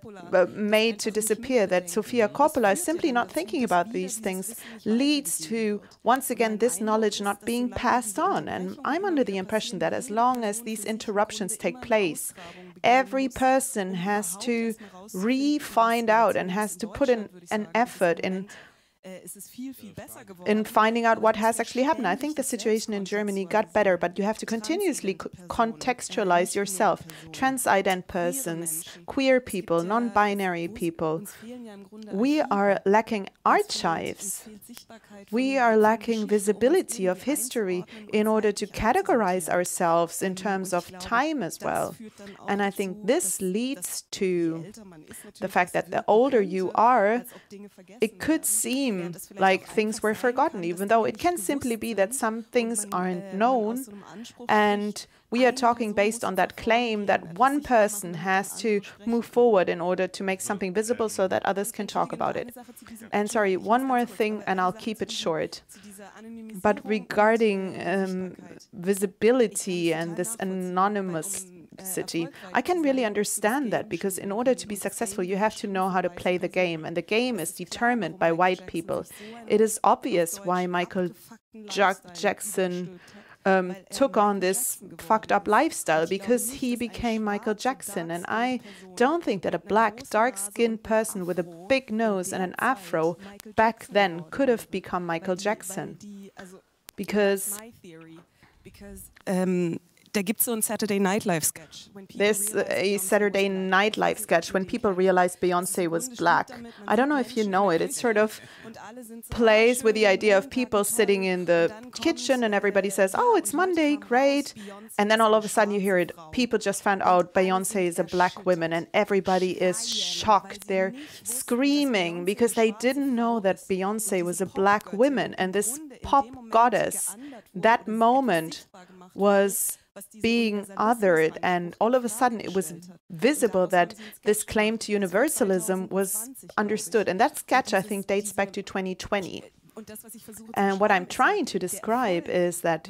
made to disappear, that Sofia Coppola is simply not thinking about these things, leads to, once again, this knowledge not being passed on. And I'm under the impression that as long as these interruptions take place, every person has to re-find out and has to put in an effort in finding out what has actually happened. I think the situation in Germany got better, but you have to continuously contextualize yourself. Trans-ident persons, queer people, non-binary people. We are lacking archives. We are lacking visibility of history in order to categorize ourselves in terms of time as well. And I think this leads to the fact that the older you are, it could seem like things were forgotten, even though it can simply be that some things aren't known. And we are talking based on that claim that one person has to move forward in order to make something visible so that others can talk about it. And sorry, one more thing, and I'll keep it short. But regarding visibility and this anonymous city, I can really understand that, because in order to be successful, you have to know how to play the game, and the game is determined by white people. It is obvious why Michael Jackson took on this fucked up lifestyle, because he became Michael Jackson. And I don't think that a black, dark-skinned person with a big nose and an afro back then could have become Michael Jackson. Because Da gibt's so ein Saturday Night Live sketch. There's a Saturday Night Live sketch when people realized Beyoncé was black. I don't know if you know it. It sort of plays with the idea of people sitting in the kitchen and everybody says, oh, it's Monday, great. And then all of a sudden you hear it. People just found out Beyoncé is a black woman, and everybody is shocked. They're screaming because they didn't know that Beyoncé was a black woman. And this pop goddess, that moment was being othered, and all of a sudden it was visible that this claim to universalism was understood. And that sketch, I think, dates back to 2020. And what I'm trying to describe is that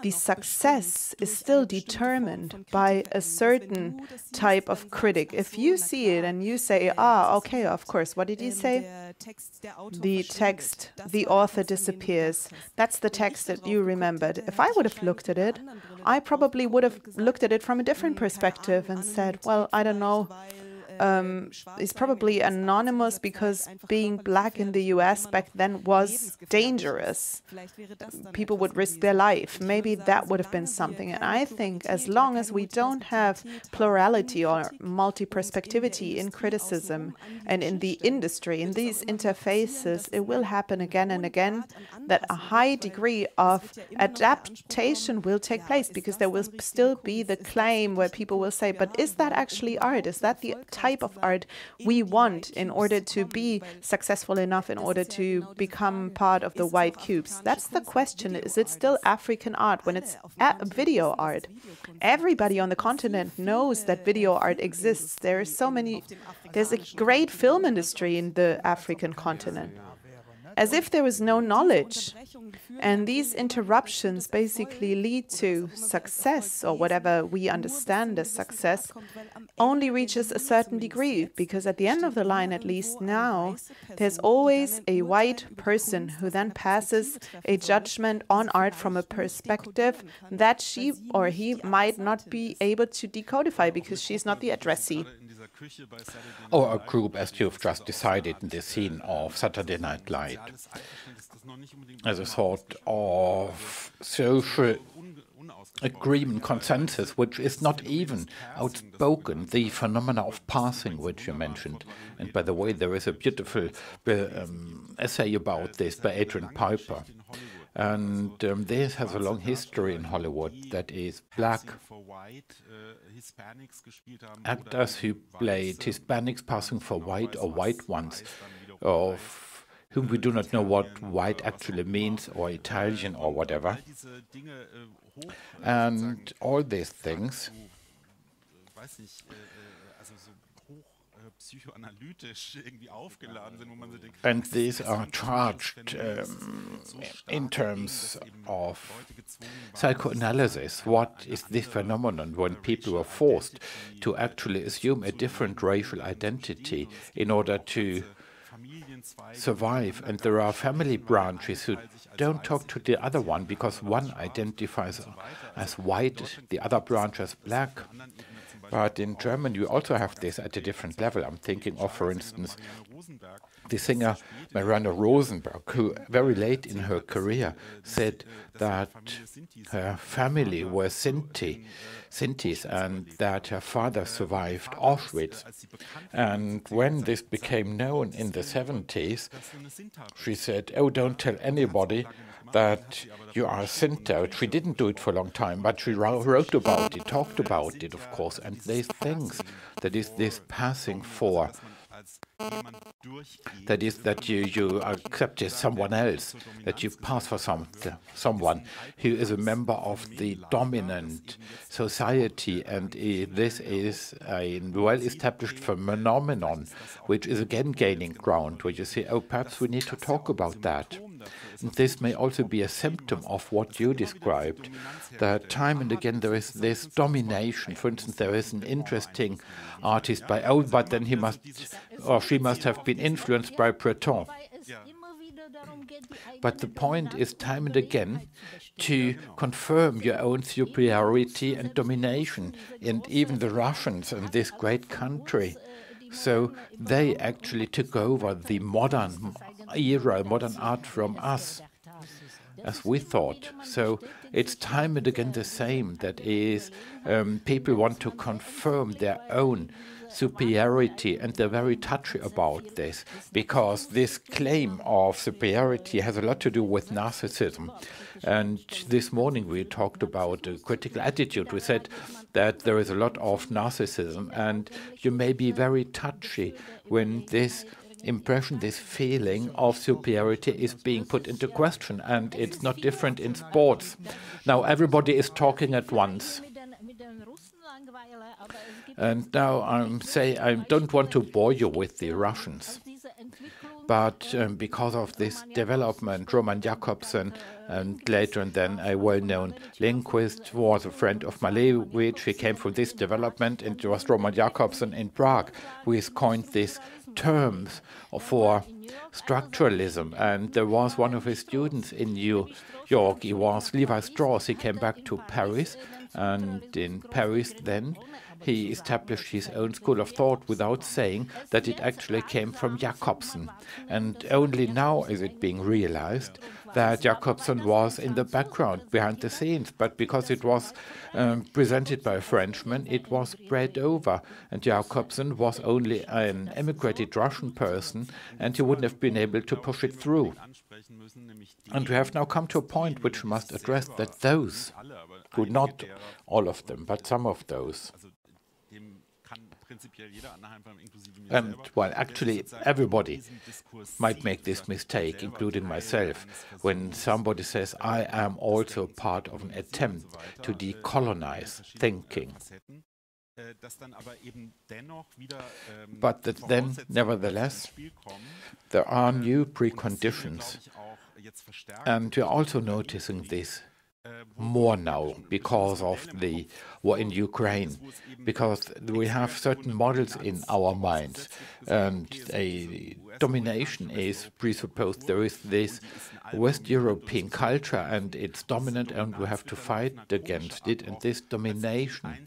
the success is still determined by a certain type of critic. If you see it and you say, ah, okay, of course, what did he say? The text, the author disappears. That's the text that you remembered. If I would have looked at it, I probably would have looked at it from a different perspective and said, well, I don't know. Is probably anonymous because being black in the US back then was dangerous. People would risk their life. Maybe that would have been something. And I think as long as we don't have plurality or multi-perspectivity in criticism and in the industry, in these interfaces, it will happen again and again that a high degree of adaptation will take place, because there will still be the claim where people will say, but is that actually art? Is that the type of art we want in order to be successful enough, in order to become part of the white cubes? That's the question. Is it still African art when it's video art? Everybody on the continent knows that video art exists. There's a great film industry in the African continent. As if there was no knowledge. And these interruptions basically lead to success, or whatever we understand as success, only reaches a certain degree, because at the end of the line, at least now, there's always a white person who then passes a judgment on art from a perspective that she or he might not be able to decodify, because she's not the addressee. Or a group, as you've just decided in the scene of Saturday Night Live, as a sort of social agreement, consensus, which is not even outspoken, the phenomena of passing, which you mentioned. And by the way, there is a beautiful essay about this by Adrian Piper. And this has a long history in Hollywood, that is black actors who played Hispanics passing for white, or white ones, of whom we do not know what white actually means, or Italian or whatever. And all these things And these are charged in terms of psychoanalysis. What is this phenomenon when people were forced to actually assume a different racial identity in order to survive? And there are family branches who don't talk to the other one because one identifies as white, the other branch as black. But in Germany, you also have this at a different level. I'm thinking of, for instance, the singer Marianne Rosenberg, who very late in her career said that her family were Sintis and that her father survived Auschwitz. And when this became known in the 70s, she said, "Oh, don't tell anybody that you are a Sinti." She didn't do it for a long time, but she wrote about it, talked about it, of course, and these things, that is this passing for, that is that you accept as someone else, that you pass for someone who is a member of the dominant society, and this is a well-established phenomenon, which is again gaining ground, where you say, oh, perhaps we need to talk about that. And this may also be a symptom of what you described, that time and again there is this domination. For instance, there is an interesting artist by, oh, but then he must, or she must have been influenced by Breton. But the point is time and again to confirm your own superiority and domination, and even the Russians in this great country. So they actually took over the modern era, modern art from us, as we thought. So it's time and again the same. That is, people want to confirm their own superiority, and they're very touchy about this, because this claim of superiority has a lot to do with narcissism. And this morning we talked about a critical attitude. We said that there is a lot of narcissism, and you may be very touchy when this impression, this feeling of superiority is being put into question, and it's not different in sports. Now everybody is talking at once. And now I don't want to bore you with the Russians, but because of this development, Roman Jakobson, and later and then a well-known linguist, was a friend of Malevich. He came from this development, and it was Roman Jakobson in Prague who has coined these terms for structuralism. And there was one of his students in New York, he was Levi Strauss. He came back to Paris, and in Paris then he established his own school of thought without saying that it actually came from Jakobson. And only now is it being realized that Jakobson was in the background, behind the scenes, but because it was presented by a Frenchman, it was spread over. And Jakobson was only an emigrated Russian person, and he wouldn't have been able to push it through. And we have now come to a point which we must address, that those who, not all of them, but some of those, and, well, actually, everybody might make this mistake, including myself, when somebody says, I am also part of an attempt to decolonize thinking. But that then, nevertheless, there are new preconditions. And we're also noticing this more now because of the war in Ukraine, because we have certain models in our minds, and a domination is presupposed. There is this West European culture, and it's dominant, and we have to fight against it. And this domination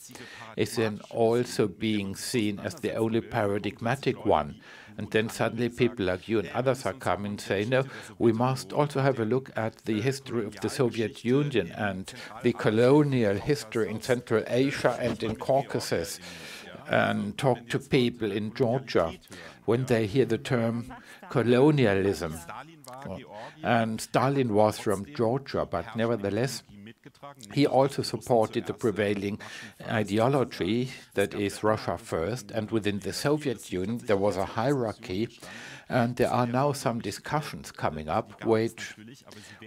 is then also being seen as the only paradigmatic one. And then suddenly people like you and others are coming and say, no, we must also have a look at the history of the Soviet Union and the colonial history in Central Asia and in Caucasus, and talk to people in Georgia when they hear the term colonialism. And Stalin was from Georgia, but nevertheless, he also supported the prevailing ideology, that is Russia first, and within the Soviet Union there was a hierarchy, and there are now some discussions coming up which,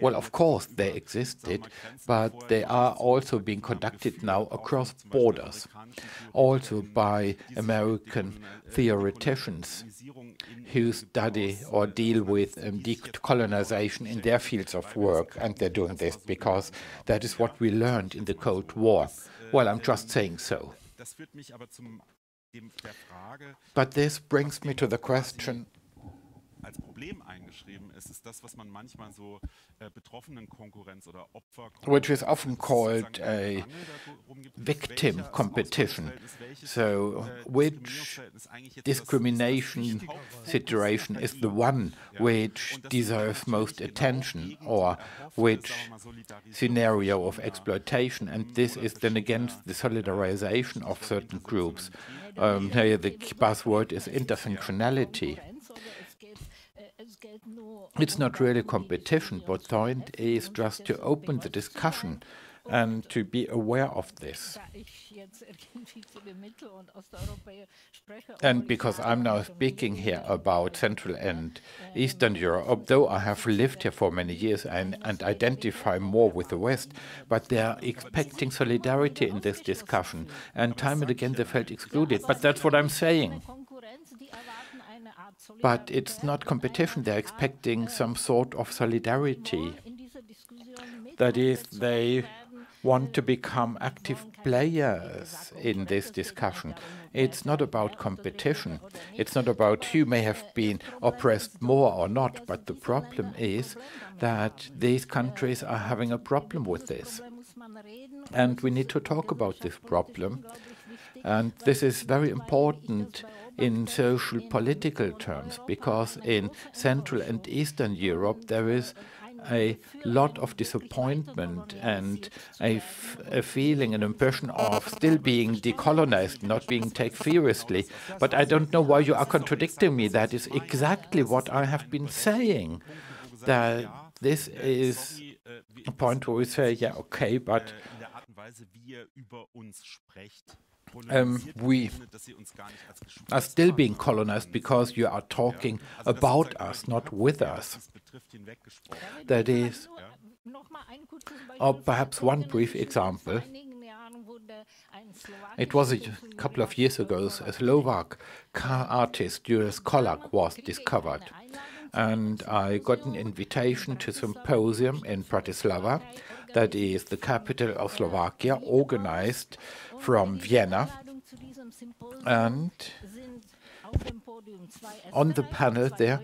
well, of course they existed, but they are also being conducted now across borders, also by American theoreticians who study or deal with decolonization in their fields of work, and they're doing this because that is what we learned in the Cold War. Well, I'm just saying so. But this brings me to the question, als Problem eingeschrieben ist, ist das, was man manchmal so betroffenen Konkurrenz oder Opferkonkurrenz, which is often called a victim competition. So, which discrimination situation is the one which deserves most attention, or which scenario of exploitation? And this is then against the solidarization of certain groups. Here the buzzword is interfunctionality. It's not really competition, but the point is just to open the discussion and to be aware of this. And because I'm now speaking here about Central and Eastern Europe, although I have lived here for many years and identify more with the West, but they are expecting solidarity in this discussion, and time and again they felt excluded. But that's what I'm saying. But it's not competition, they're expecting some sort of solidarity. That is, they want to become active players in this discussion. It's not about competition. It's not about who may have been oppressed more or not, but the problem is that these countries are having a problem with this. And we need to talk about this problem. And this is very important in social political terms, because in Central and Eastern Europe there is a lot of disappointment and a feeling, an impression of still being decolonized, not being taken seriously. But I don't know why you are contradicting me. That is exactly what I have been saying. That this is a point where we say, yeah, okay, but we are still being colonized because you are talking about us, not with us. That is, or perhaps one brief example. It was a couple of years ago, a Slovak artist, Jörg, was discovered. And I got an invitation to a symposium in Bratislava, that is the capital of Slovakia, organized from Vienna. And on the panel there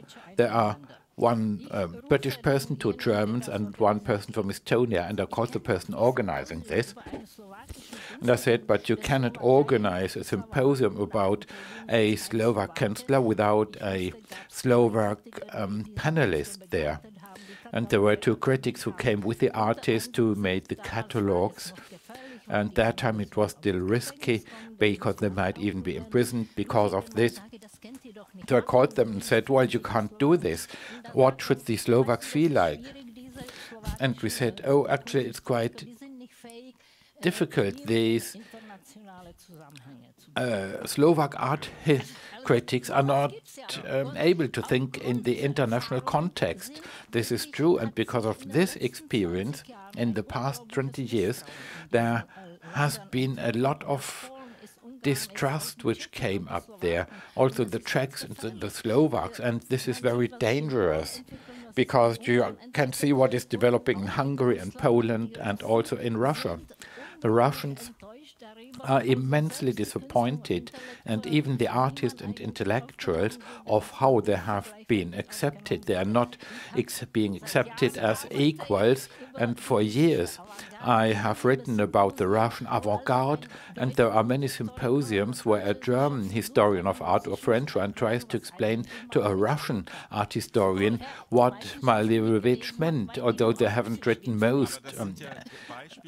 are one British person, two Germans, and one person from Estonia. And I called the person organizing this. And I said, but you cannot organize a symposium about a Slovak counselor without a Slovak panelist there. And there were two critics who came with the artist who made the catalogs. And that time it was still risky because they might even be imprisoned because of this. So I called them and said, well, you can't do this. What should the Slovaks feel like? And we said, oh, actually, it's quite difficult. These Slovak art critics are not able to think in the international context. This is true, and because of this experience, in the past 20 years, there has been a lot of distrust which came up there. Also the Czechs and the Slovaks, and this is very dangerous because you can see what is developing in Hungary and Poland and also in Russia. The Russians are immensely disappointed, and even the artists and intellectuals, of how they have been accepted. They are not being accepted as equals, and for years I have written about the Russian avant-garde, and there are many symposiums where a German historian of art or French one tries to explain to a Russian art historian what Malevich meant, although they haven't written most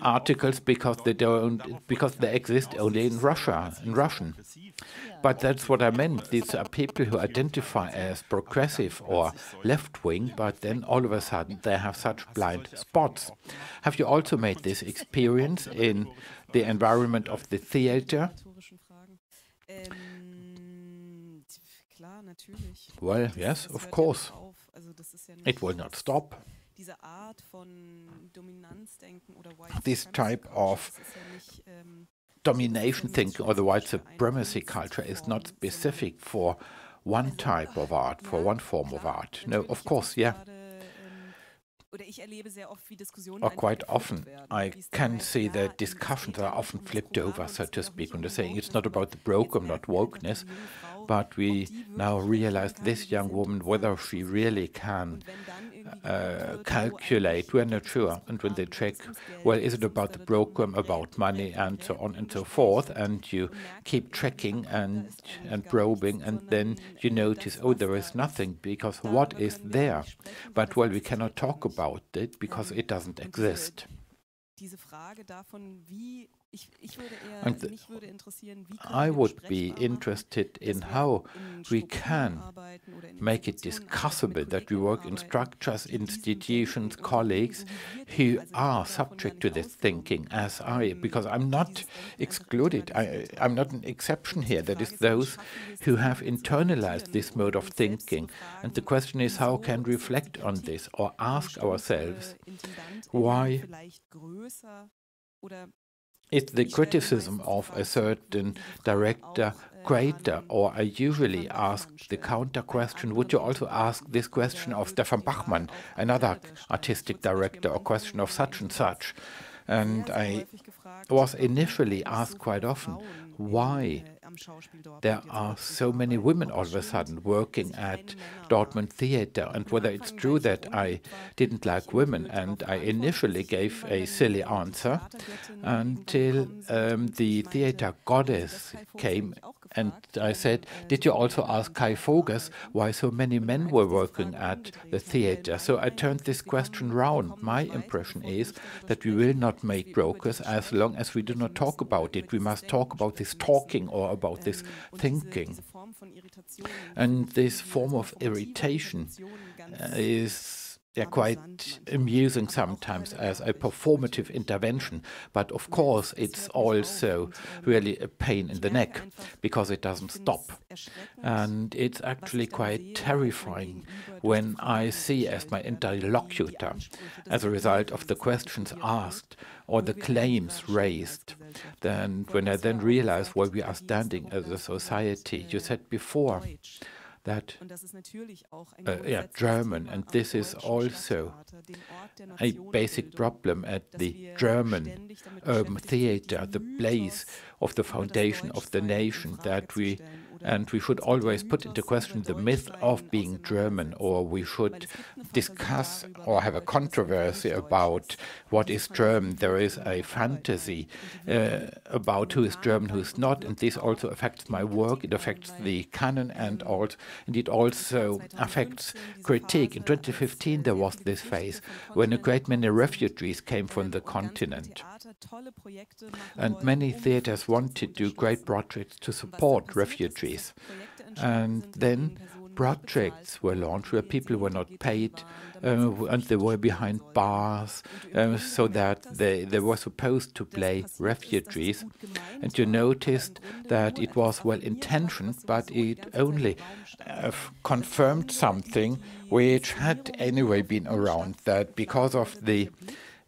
articles because they exist only in Russian. But that's what I meant. These are people who identify as progressive or left-wing, but then all of a sudden they have such blind spots. Have you also made this experience in the environment of the theater? Well, yes, of course. It will not stop. This type of domination thinking or the white supremacy culture is not specific for one type of art, for one form of art. No, of course, yeah. Or quite often, I can see that discussions are often flipped over, so to speak, when they're saying it's not about the program, not wokeness, but we now realize this young woman, whether she really can calculate, we're not sure. And when they check, well, is it about the program, about money, and so on and so forth, and you keep tracking and probing, and then you notice, oh, there is nothing, because what is there? But, well, we cannot talk about it because it doesn't exist. And I would be interested in how we can make it discussable that we work in structures, institutions, colleagues who are subject to this thinking as because I'm not excluded, I'm not an exception here. That is those who have internalized this mode of thinking. And the question is, how can we reflect on this or ask ourselves why is the criticism of a certain director greater? Or I usually ask the counter question, would you also ask this question of Stefan Bachmann, another artistic director, or question of such and such? And I was initially asked quite often why there are so many women all of a sudden working at Dortmund Theater, and whether it's true that I didn't like women. And I initially gave a silly answer until the theater goddess came, and I said, did you also ask Kai Voges why so many men were working at the theater? So I turned this question round. My impression is that we will not make progress as long as we do not talk about it. We must talk about this talking or about this thinking. And this form of irritation is quite amusing sometimes as a performative intervention, but of course it's also really a pain in the neck because it doesn't stop. And it's actually quite terrifying when I see as my interlocutor, as a result of the questions asked or the claims raised, then when I then realize where we are standing as a society. You said before that German, and this is also a basic problem at the German theater, the place of the foundation of the nation, that we should always put into question the myth of being German, or we should discuss or have a controversy about what is German. There is a fantasy about who is German, who is not, and this also affects my work. It affects the canon, and it also affects critique. In 2015 there was this phase when a great many refugees came from the continent, and many theaters wanted to do great projects to support refugees. And then projects were launched where people were not paid and they were behind bars so that they were supposed to play refugees. And you noticed that it was well intentioned, but it only confirmed something which had anyway been around, that because of the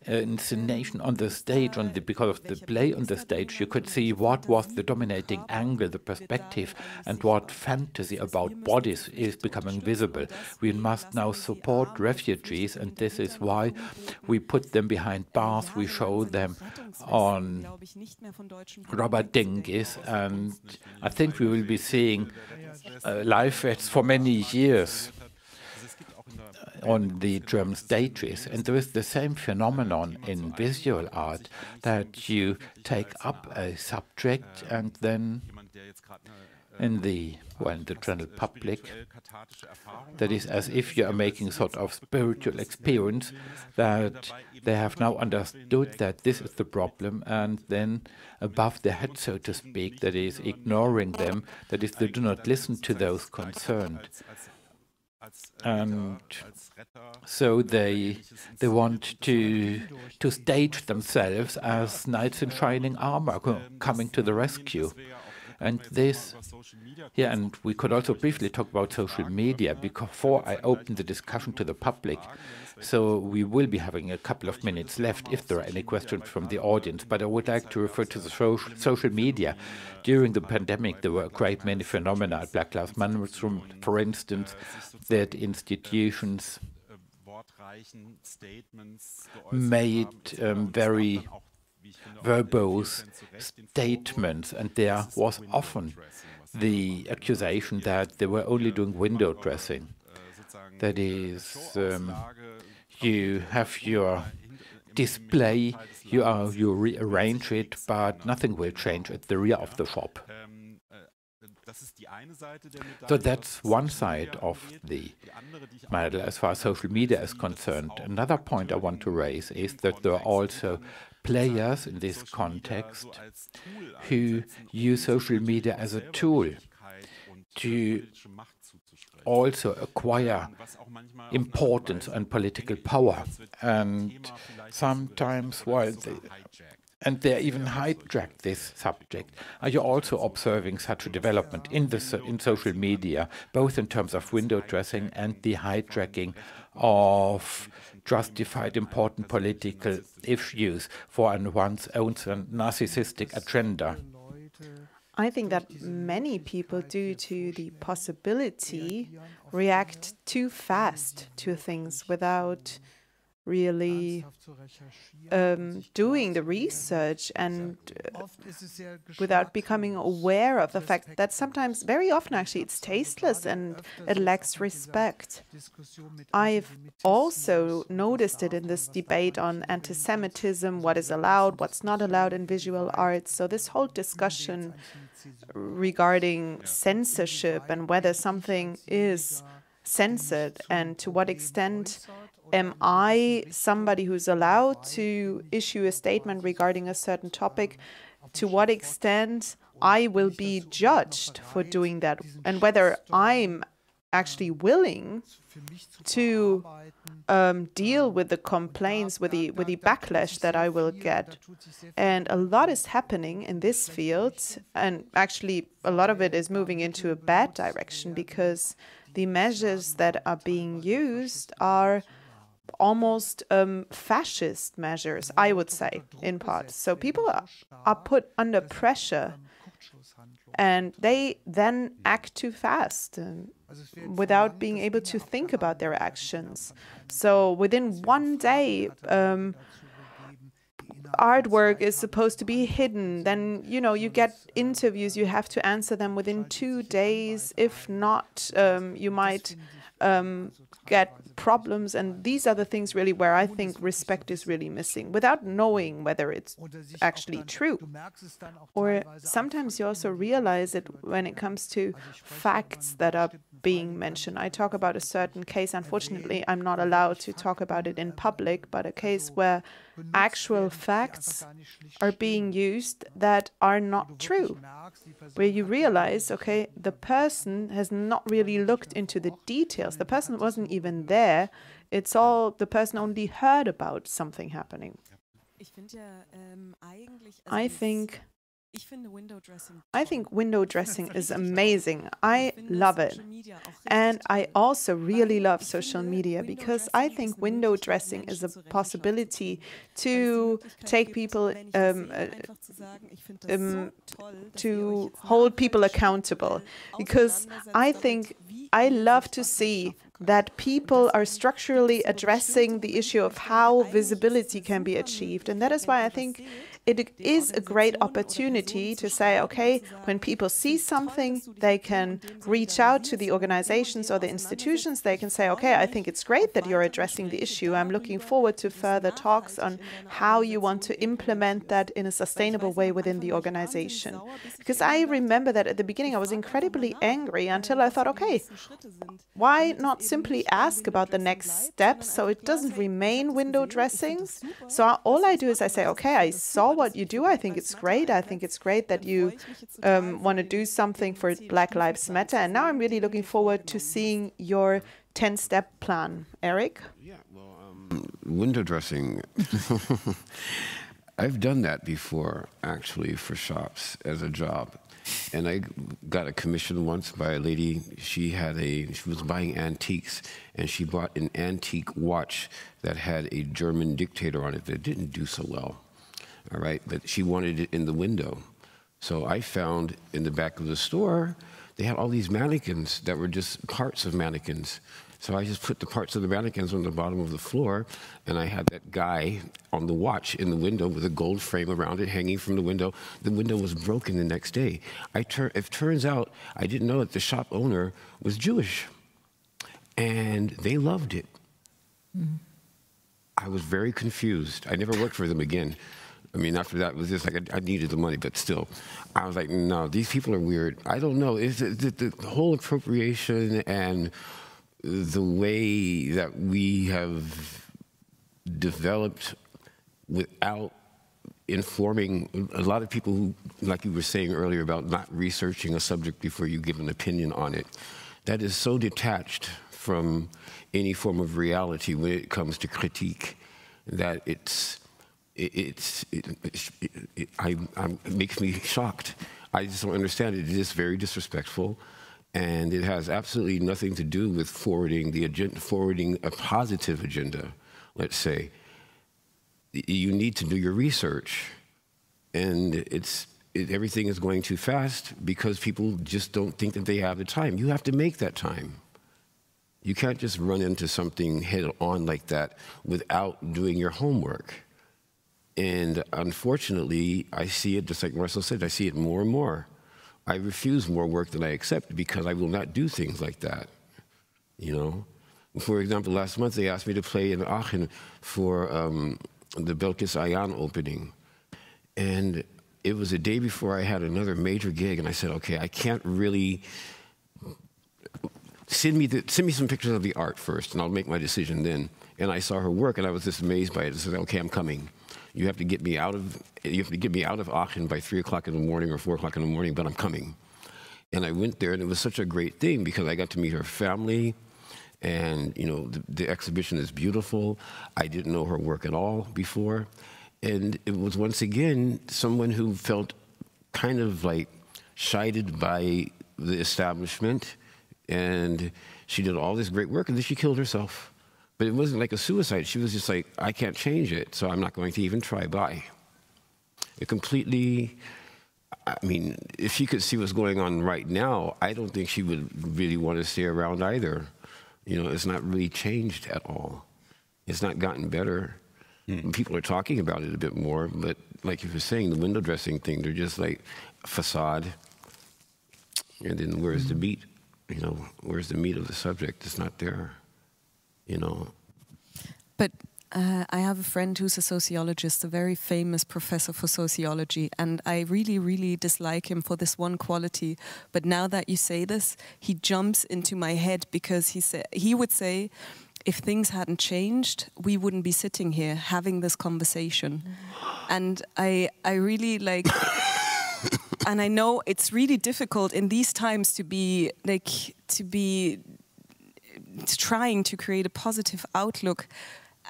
inscenation on the stage, because of the play on the stage, you could see what was the dominating angle, the perspective, and what fantasy about bodies is becoming visible. We must now support refugees, and this is why we put them behind bars. We show them on rubber dinghies, and I think we will be seeing live acts for many years on the German stages. And there is the same phenomenon in visual art, that you take up a subject and then in the well, the general public. That is as if you are making sort of spiritual experience, that they have now understood that this is the problem, and then above their head, so to speak, that is ignoring them, that is they do not listen to those concerned. And so they want to stage themselves as knights in shining armor coming to the rescue. And this, yeah, and we could also briefly talk about social media before I open the discussion to the public. So we will be having a couple of minutes left if there are any questions from the audience. But I would like to refer to the social media. During the pandemic, there were a great many phenomena at Black Lives Matter, for instance, that institutions made very verbose statements, and there was often the accusation that they were only doing window dressing. That is, you have your display, you rearrange it, but nothing will change at the rear of the shop. So that's one side of the medal as far as social media is concerned. Another point I want to raise is that there are also players in this context who use social media as a tool to also acquire importance and political power, and sometimes, well, they even hijack this subject. Are you also observing such a development in social media, both in terms of window dressing and the hijacking of justified important political issues for one's own narcissistic agenda? I think that many people, due to the possibility, react too fast to things without really doing the research and without becoming aware of the fact that sometimes, very often actually, it's tasteless and it lacks respect. I've also noticed it in this debate on anti-Semitism, what is allowed, what's not allowed in visual arts. So this whole discussion regarding censorship and whether something is censored and to what extent am I somebody who's allowed to issue a statement regarding a certain topic, to what extent I will be judged for doing that, and whether I'm actually willing to deal with the complaints, with the backlash that I will get. And a lot is happening in this field, and actually a lot of it is moving into a bad direction, because the measures that are being used are almost fascist measures, I would say, in part. So people are put under pressure, and they then act too fast without being able to think about their actions. So within one day, artwork is supposed to be hidden. Then, you get interviews, you have to answer them within 2 days. If not, you might get problems. And these are the things really where I think respect is really missing, without knowing whether it's actually true. Or sometimes you also realize it when it comes to facts that are being mentioned. I talk about a certain case. Unfortunately, I'm not allowed to talk about it in public, but a case where actual facts are being used that are not true, where you realize, okay, the person has not really looked into the details. The person wasn't even there. It's all, the person only heard about something happening. I think window dressing is amazing. I love it. And I also really love social media, because I think window dressing is a possibility to take people, to hold people accountable. Because I think I love to see that people are structurally addressing the issue of how visibility can be achieved. And that is why I think it is a great opportunity to say, okay, when people see something, they can reach out to the organizations or the institutions. They can say, okay, I think it's great that you're addressing the issue. I'm looking forward to further talks on how you want to implement that in a sustainable way within the organization. Because I remember that at the beginning I was incredibly angry until I thought, okay, why not simply ask about the next steps so it doesn't remain window dressings? So all I do is I say, okay, I saw what you do. I think it's great. I think it's great that you want to do something for Black Lives Matter. And now I'm really looking forward to seeing your 10-step plan. Eric? Yeah, well, window dressing. I've done that before, actually, for shops as a job. And I got a commission once by a lady. She was buying antiques, and she bought an antique watch that had a German dictator on it that didn't do so well. All right, but she wanted it in the window. So I found in the back of the store, they had all these mannequins that were just parts of mannequins. So I just put the parts of the mannequins on the bottom of the floor, and I had that guy on the watch in the window with a gold frame around it hanging from the window. The window was broken the next day. It turns out, I didn't know that the shop owner was Jewish, and they loved it. Mm-hmm. I was very confused. I never worked for them again. I mean, after that, it was just like I needed the money, but still. I was like, no, these people are weird. I don't know. It's the whole appropriation and the way that we have developed without informing a lot of people who, like you were saying earlier, about not researching a subject before you give an opinion on it. That is so detached from any form of reality when it comes to critique that it makes me shocked. I just don't understand it. It is very disrespectful, and it has absolutely nothing to do with forwarding the agenda, forwarding a positive agenda, let's say. You need to do your research, and everything is going too fast because people just don't think that they have the time. You have to make that time. You can't just run into something head on like that without doing your homework. And unfortunately, I see it, just like Marcel said, I see it more and more. I refuse more work than I accept because I will not do things like that, you know? For example, last month they asked me to play in Aachen for the Belkis Ayan opening. And it was a day before I had another major gig, and I said, okay, I can't really... Send me some pictures of the art first, and I'll make my decision then. And I saw her work, and I was just amazed by it. I said, okay, I'm coming. You have to get me out of Aachen by 3 o'clock in the morning or 4 o'clock in the morning, but I'm coming. And I went there, and it was such a great thing because I got to meet her family, and you know the exhibition is beautiful. I didn't know her work at all before, and it was once again someone who felt kind of like chided by the establishment, and she did all this great work, and then she killed herself. But it wasn't like a suicide. She was just like, I can't change it, so I'm not going to even try by. It completely, I mean, if she could see what's going on right now, I don't think she would really want to stay around either. You know, it's not really changed at all. It's not gotten better. People are talking about it a bit more, but like you were saying, the window dressing thing, they're just like a facade. And then where's the meat? You know, where's the meat of the subject? It's not there. You know. But I have a friend who's a sociologist, a very famous professor for sociology, and I really, really dislike him for this one quality. But now that you say this, he jumps into my head because he would say, if things hadn't changed, we wouldn't be sitting here having this conversation. And I really like... And I know it's really difficult in these times to be trying to create a positive outlook,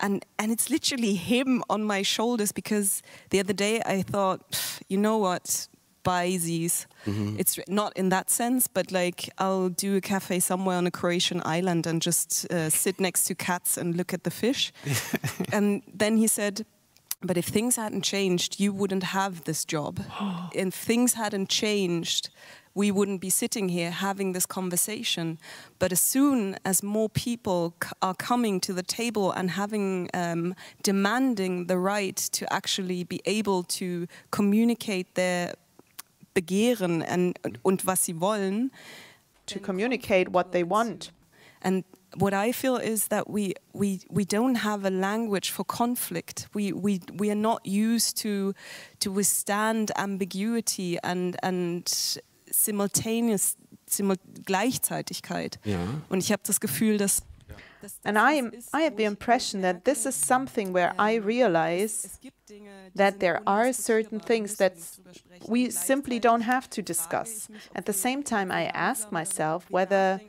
and it's literally him on my shoulders, because the other day I thought, you know what, buy these. It's not in that sense, but like I'll do a cafe somewhere on a Croatian island and just sit next to cats and look at the fish. And then he said, but if things hadn't changed, you wouldn't have this job. If things hadn't changed, we wouldn't be sitting here having this conversation. But as soon as more people are coming to the table and having demanding the right to actually be able to communicate their Begehren und was sie wollen, to communicate what they want. And what I feel is that we don't have a language for conflict. We are not used to withstand ambiguity and Gleichzeitigkeit. Yeah. Und ich habe das Gefühl, dass And I have the impression that this is something where I realize that there are certain things that we simply don't have to discuss. At the same time, I ask myself whether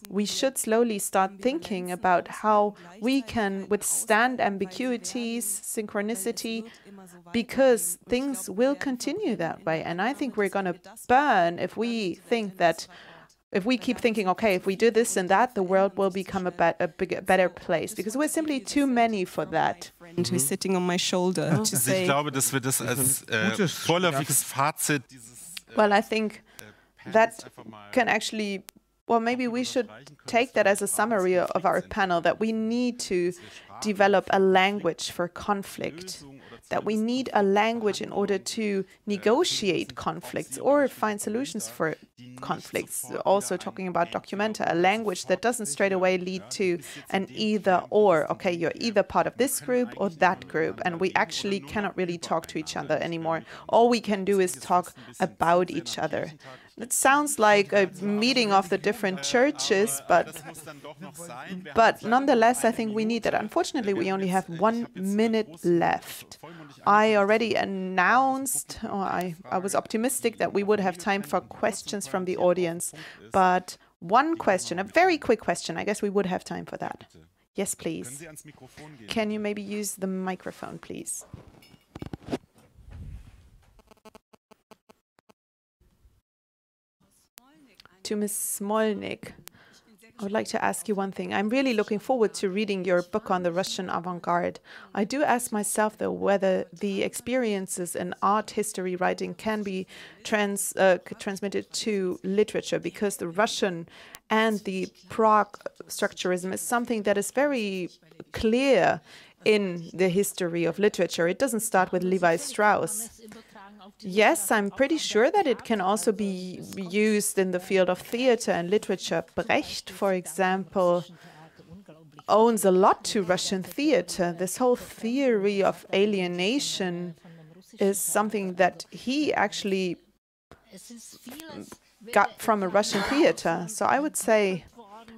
we should slowly start thinking about how we can withstand ambiguities, synchronicity, because things will continue that way. And I think we're going to burn if we think that if we keep thinking, okay, if we do this and that, the world will become a better place, because we're simply too many for that. Who's sitting on my shoulder to say. Ich glaube, dass wir das als vorläufiges Fazit dieses. Well, I think that can actually. Well, maybe we should take that as a summary of our panel, that we need to develop a language for conflict, that we need a language in order to negotiate conflicts or find solutions for conflicts. Also talking about documenta, a language that doesn't straight away lead to an either or. Okay, you're either part of this group or that group, and we actually cannot really talk to each other anymore. All we can do is talk about each other. It sounds like a meeting of the different churches, but nonetheless, I think we need that. Unfortunately, we only have 1 minute left. I already announced, or I was optimistic that we would have time for questions from the audience, but one question, a very quick question, I guess we would have time for that. Yes, please. Can you maybe use the microphone, please? To Ms. Smolik, I would like to ask you one thing. I'm really looking forward to reading your book on the Russian avant-garde. I do ask myself, though, whether the experiences in art history writing can be transmitted to literature, because the Russian and the Prague structuralism is something that is very clear in the history of literature. It doesn't start with Levi Strauss. Yes, I'm pretty sure that it can also be used in the field of theater and literature. Brecht, for example, owns a lot to Russian theater. This whole theory of alienation is something that he actually got from a Russian theater. So I would say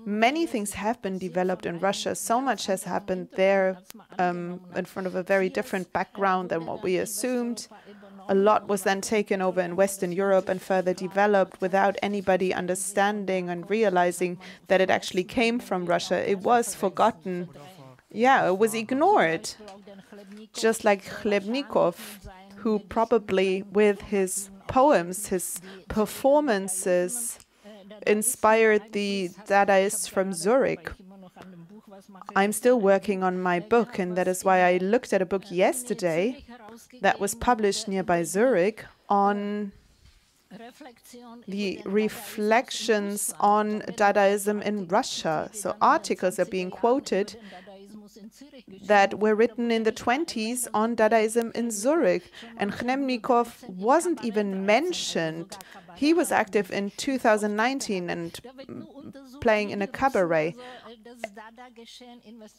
many things have been developed in Russia. So much has happened there in front of a very different background than what we assumed. A lot was then taken over in Western Europe and further developed without anybody understanding and realizing that it actually came from Russia. It was forgotten. Yeah, it was ignored. Just like Chlebnikov, who probably with his poems, his performances, inspired the Dadaists from Zurich. I'm still working on my book, and that is why I looked at a book yesterday that was published nearby Zurich on the reflections on Dadaism in Russia. So articles are being quoted that were written in the 20s on Dadaism in Zurich. And Chlebnikov wasn't even mentioned. He was active in 2019 and playing in a cabaret.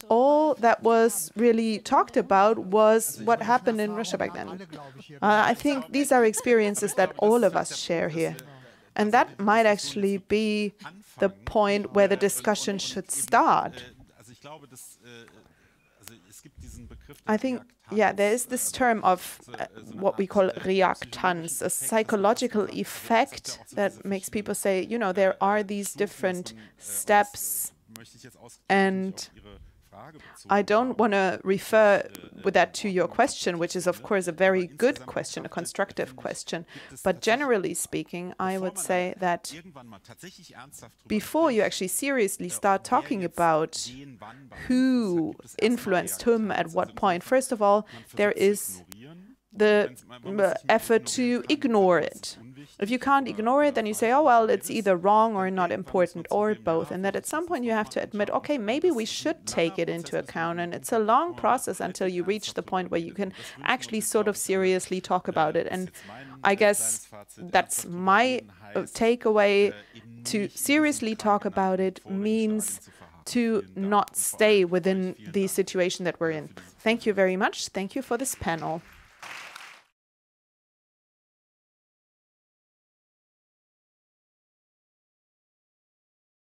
All that was really talked about was what happened in Russia back then. I think these are experiences that all of us share here. And that might actually be the point where the discussion should start. I think, yeah, there is this term of what we call reactance, a psychological effect that makes people say, you know, there are these different steps. And I don't want to refer with that to your question, which is, of course, a very good question, a constructive question. But generally speaking, I would say that before you actually seriously start talking about who influenced whom at what point, first of all, there is the effort to ignore it. If you can't ignore it, then you say, oh, well, it's either wrong or not important or both. And that at some point you have to admit, okay, maybe we should take it into account. And it's a long process until you reach the point where you can actually sort of seriously talk about it. And I guess that's my takeaway. To seriously talk about it means to not stay within the situation that we're in. Thank you very much. Thank you for this panel.